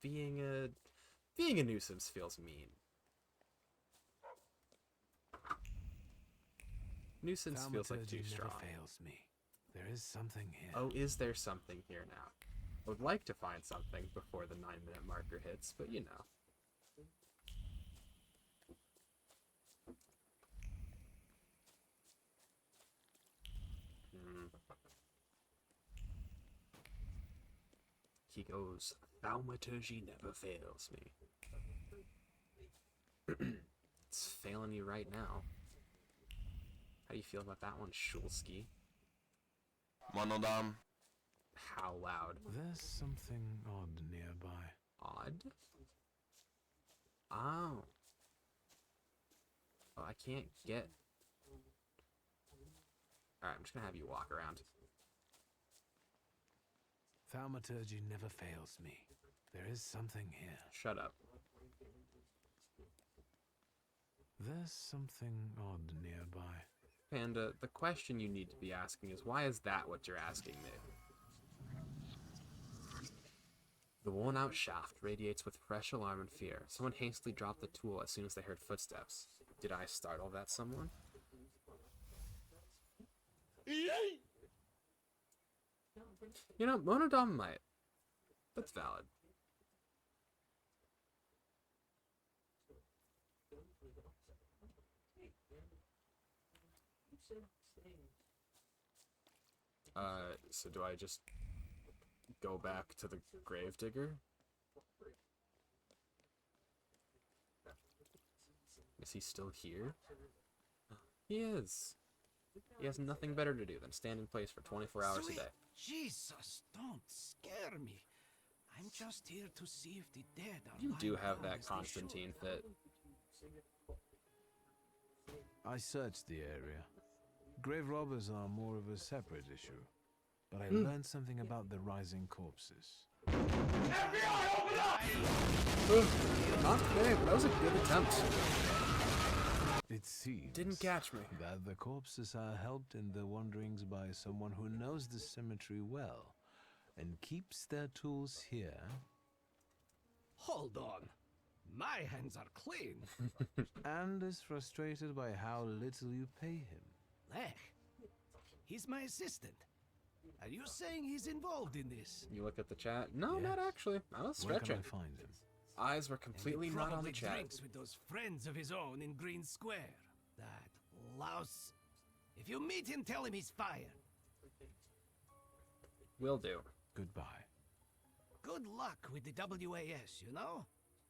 being a nuisance feels mean. Nuisance feels like too strong. Fails me. There is something here. Oh, is there something here now? I would like to find something before the 9-minute marker hits, but you know. He goes, thaumaturgy never fails me. It's failing you right now. How do you feel about that one, Shulsky? Monodam. How loud? There's something odd nearby. Odd? Oh. Well, I can't get... Alright, I'm just gonna have you walk around. Thaumaturgy never fails me. There is something here. Shut up. There's something odd nearby. Panda, the question you need to be asking is, why is that what you're asking me? The worn-out shaft radiates with fresh alarm and fear. Someone hastily dropped the tool as soon as they heard footsteps. Did I startle that someone? You know, Monodam might. That's valid. So do I just go back to the gravedigger? Is he still here? He is. He has nothing better to do than stand in place for 24 hours a day. Jesus, don't scare me. I'm just here to see if the dead are You do lying have down that as they Constantine fit. I searched the area. Grave robbers are more of a separate issue. But I Hmm. learned something about the rising corpses. Not bad, but that was a good attempt. It seems Didn't catch me. that the corpses are helped in their wanderings by someone who knows the cemetery well and keeps their tools here. Hold on. My hands are clean. And is frustrated by how little you pay him. Lech, he's my assistant. Are you saying he's involved in this? You look at the chat. No, not actually. I was Where can stretching. I find him? Eyes were completely And he not on probably the chat. drinks with those friends of his own in Green Square. That louse. If you meet him, tell him he's fired. Will do. Goodbye. Good luck with the WAS, you know?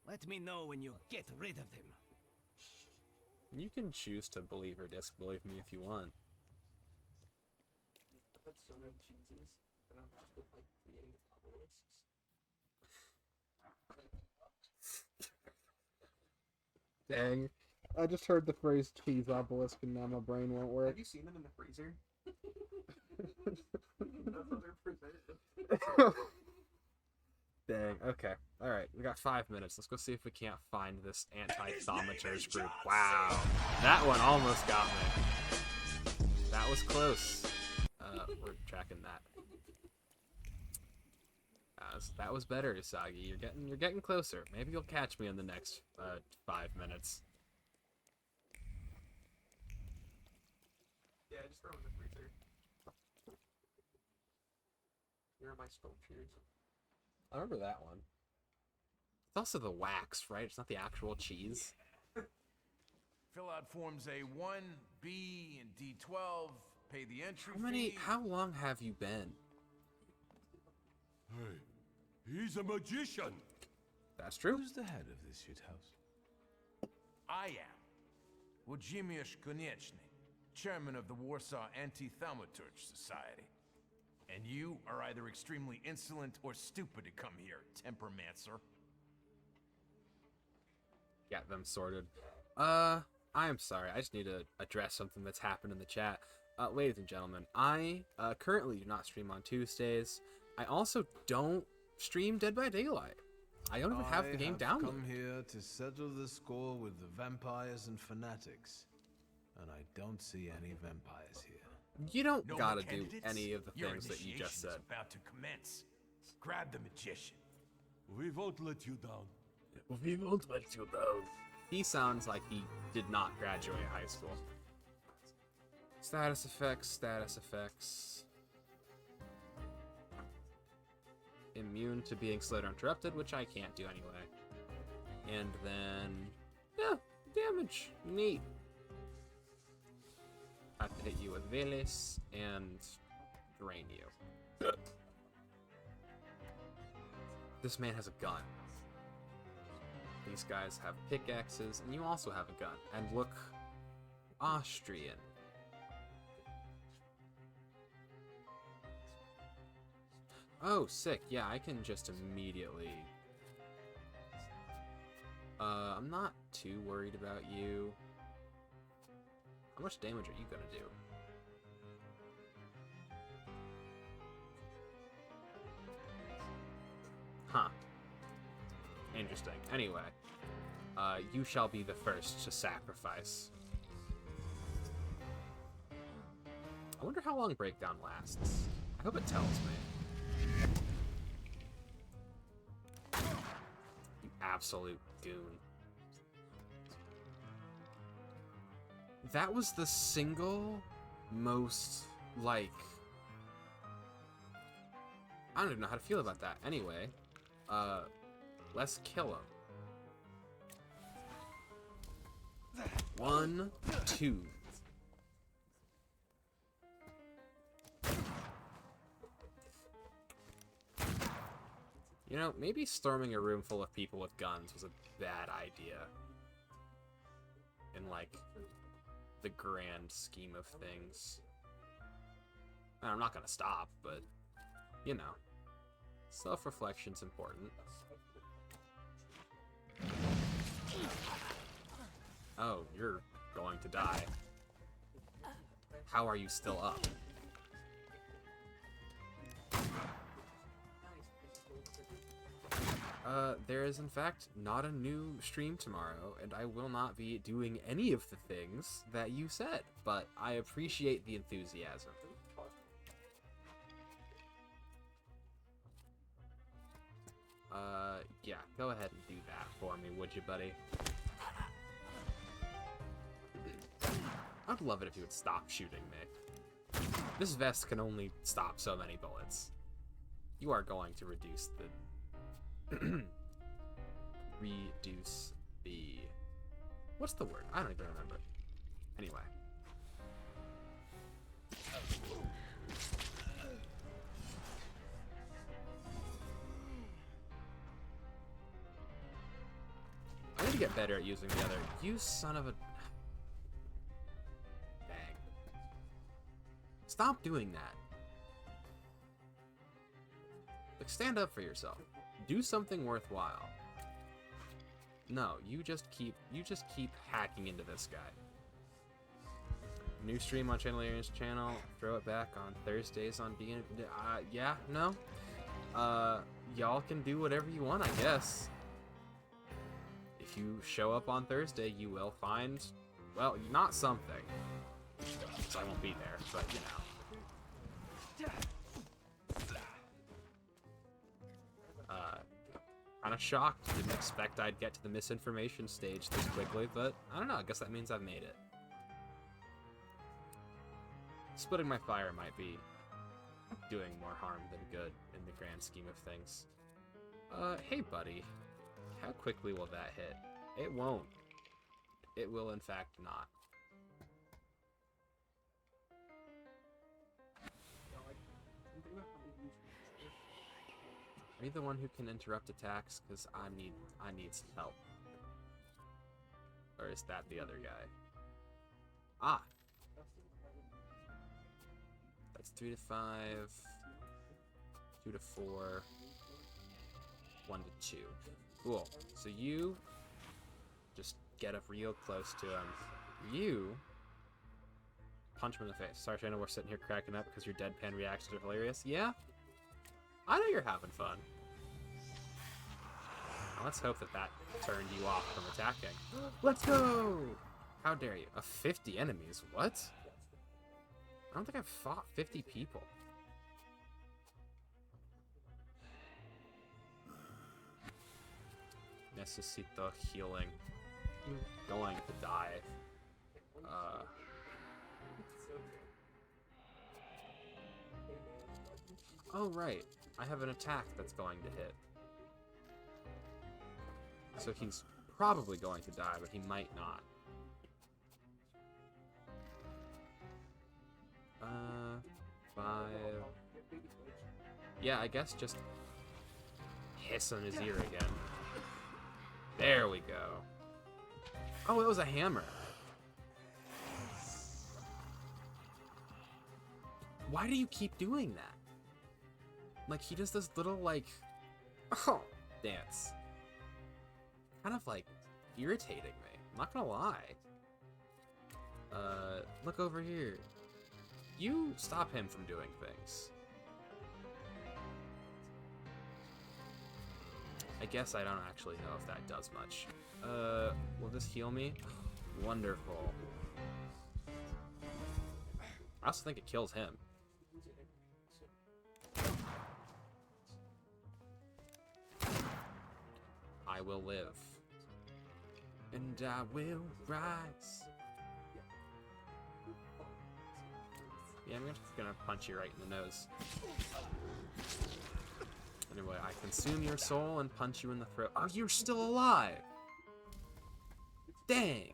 Let me know when you get rid of them. You can choose to believe or disbelieve me if you want. Dang. I just heard the phrase cheese obelisk and now my brain won't work. Have you seen them in the freezer? That's how they're presented. Dang, okay. Alright, we got 5 minutes. Let's go see if we can't find this anti-thaumaturge group. Wow. That one almost got me. That was close. We're tracking that. That was better, Usagi. You're getting closer. Maybe you'll catch me in the next 5 minutes. Yeah, just throw them in the freezer. Here are my sculptures. I remember that one. It's also the wax, right? It's not the actual cheese. Fill out forms A1, B, and D12. Pay the entry fee. How long have you been? Hey, he's a magician. That's true. Who's the head of this shithouse? I am Wojciech Konieczny, chairman of the Warsaw Anti-Thaumaturge Society. And you are either extremely insolent or stupid to come here, Tempermancer. Got them sorted. I'm sorry. I just need to address something that's happened in the chat. Ladies and gentlemen, I currently do not stream on Tuesdays. I also don't stream Dead by Daylight. I don't even have the game I have downloaded. come here to settle the score with the vampires and fanatics. And I don't see any vampires here. You don't No gotta more do candidates? any of the Your things that you just initiation said. is about to commence. Grab the magician. We won't let you down. We won't let you down. He sounds like he did not graduate high school. Status effects, status effects. Immune to being slowed or interrupted, which I can't do anyway. And then, yeah, damage. Neat. I have to hit you with Velis and drain you. this man has a gun. These guys have pickaxes, and you also have a gun. And look Austrian. Oh, sick. Yeah, I can just immediately... I'm not too worried about you. How much damage are you gonna do? Huh. Interesting. Anyway, you shall be the first to sacrifice. I wonder how long Breakdown lasts. I hope it tells me. You absolute goon. That was the single most, like... I don't even know how to feel about that. Anyway, let's kill him. 1, 2. You know, maybe storming a room full of people with guns was a bad idea. In, like, the grand scheme of things. I'm not gonna stop, but, you know. Self-reflection's important. Oh, you're going to die. How are you still up? There is in fact not a new stream tomorrow, and I will not be doing any of the things that you said, but I appreciate the enthusiasm. Yeah, go ahead and do that for me, would you, buddy? I'd love it if you would stop shooting me. This vest can only stop so many bullets. You are going to reduce the... reduce the... What's the word? I don't even remember. Anyway. I need to get better at using the other. You son of a... Dang. Stop doing that. Like, stand up for yourself. Do something worthwhile. No, you just keep hacking into this guy. New stream on Chandelier's channel. Throw it back on Thursdays on being. Yeah, no. Y'all can do whatever you want, I guess. If you show up on Thursday, you will find, well, not something. So I won't be there, but you know. Kind of shocked. Didn't expect I'd get to the misinformation stage this quickly, but I don't know. I guess that means I've made it. Splitting my fire might be doing more harm than good in the grand scheme of things. Hey buddy. How quickly will that hit? It won't. It will in fact not. Are you the one who can interrupt attacks? Because I need some help. Or is that the other guy? Ah! That's 3 to 5, 2 to 4, 1 to 2. Cool. So you just get up real close to him. You punch him in the face. Sorry, Shana, we're sitting here cracking up because your deadpan reactions are hilarious. Yeah? I know you're having fun. Let's hope that that turned you off from attacking. Let's go! How dare you? 50 enemies? What? I don't think I've fought 50 people. Necesito healing. I'm going to die. Oh, right. I have an attack that's going to hit. So he's probably going to die, but he might not. 5... Yeah, I guess just hiss in his ear again. There we go. Oh, it was a hammer. Why do you keep doing that? Like, he does this little, like, oh, dance. Kind of, like, irritating me. I'm not gonna lie. Look over here. You stop him from doing things. I guess I don't actually know if that does much. Will this heal me? Wonderful. I also think it kills him. I will live. And I will rise. Yeah, I'm just gonna punch you right in the nose. Anyway, I consume your soul and punch you in the throat. Oh, you're still alive! Dang!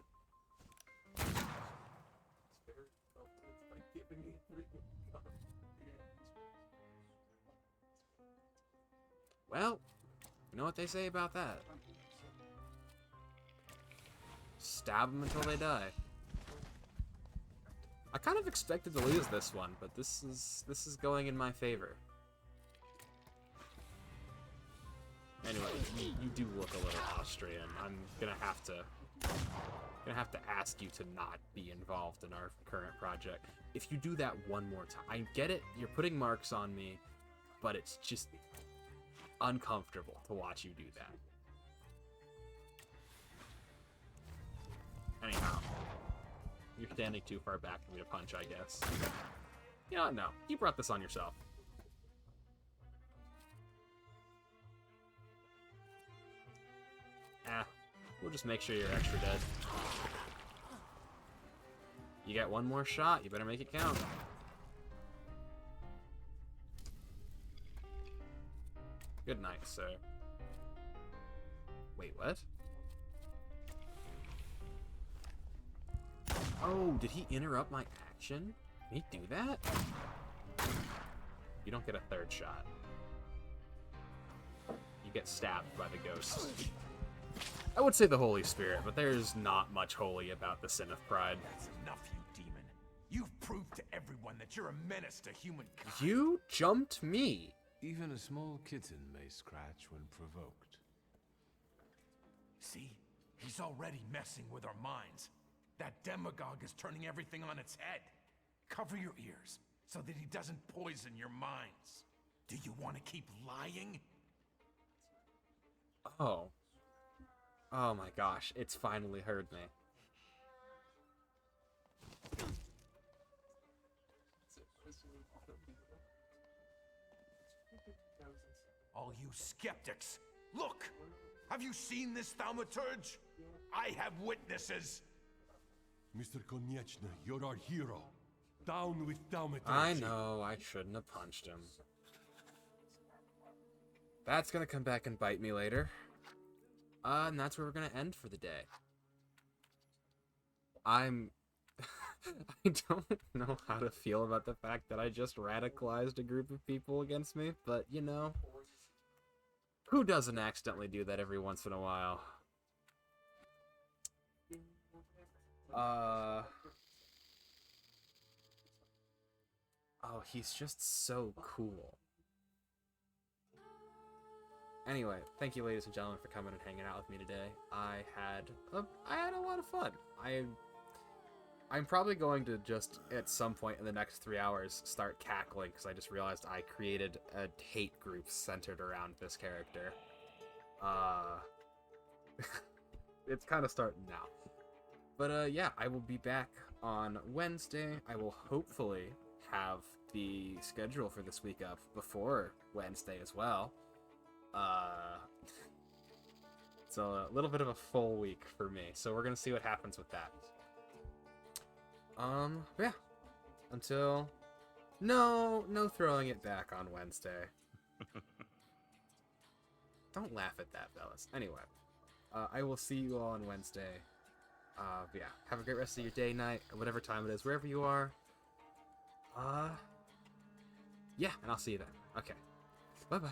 Well, you know what they say about that. Stab them until they die. I kind of expected to lose this one, but this is going in my favor. Anyway, you do look a little Austrian. I'm gonna have to ask you to not be involved in our current project. If you do that one more time, I get it. You're putting marks on me, but it's just uncomfortable to watch you do that. Anyhow, you're standing too far back for me to punch, I guess. You know what? No, you brought this on yourself. We'll just make sure you're extra dead. You got one more shot, you better make it count. Good night, sir. Wait, what? Oh, did he interrupt my action? Can he do that? You don't get a third shot. You get stabbed by the ghost. I would say the Holy Spirit, but there's not much holy about the sin of pride. That's enough, you demon. You've proved to everyone that you're a menace to humankind. You jumped me. Even a small kitten may scratch when provoked. See? He's already messing with our minds. That demagogue is turning everything on its head. Cover your ears so that he doesn't poison your minds. Do you want to keep lying? Oh. Oh my gosh, it's finally heard me. All you skeptics, look! Have you seen this thaumaturge? I have witnesses. Mr. Konieczny, you're our hero. Down with thaumaturgy. I know, I shouldn't have punched him. That's gonna come back and bite me later. And that's where we're gonna end for the day. I don't know how to feel about the fact that I just radicalized a group of people against me, but you know, who doesn't accidentally do that every once in a while? Oh, he's just so cool. Anyway, thank you, ladies and gentlemen, for coming and hanging out with me today. I had a lot of fun. I'm probably going to just at some point in the next 3 hours start cackling because I just realized I created a hate group centered around this character. It's kind of starting now. But yeah, I will be back on Wednesday. I will hopefully have the schedule for this week up before Wednesday as well. It's a little bit of a full week for me, so we're gonna see what happens with that. Yeah. Until... No throwing it back on Wednesday. Don't laugh at that, fellas. Anyway, I will see you all on Wednesday. Yeah, have a great rest of your day, night, or whatever time it is, wherever you are. Yeah, and I'll see you then. Okay. Bye-bye.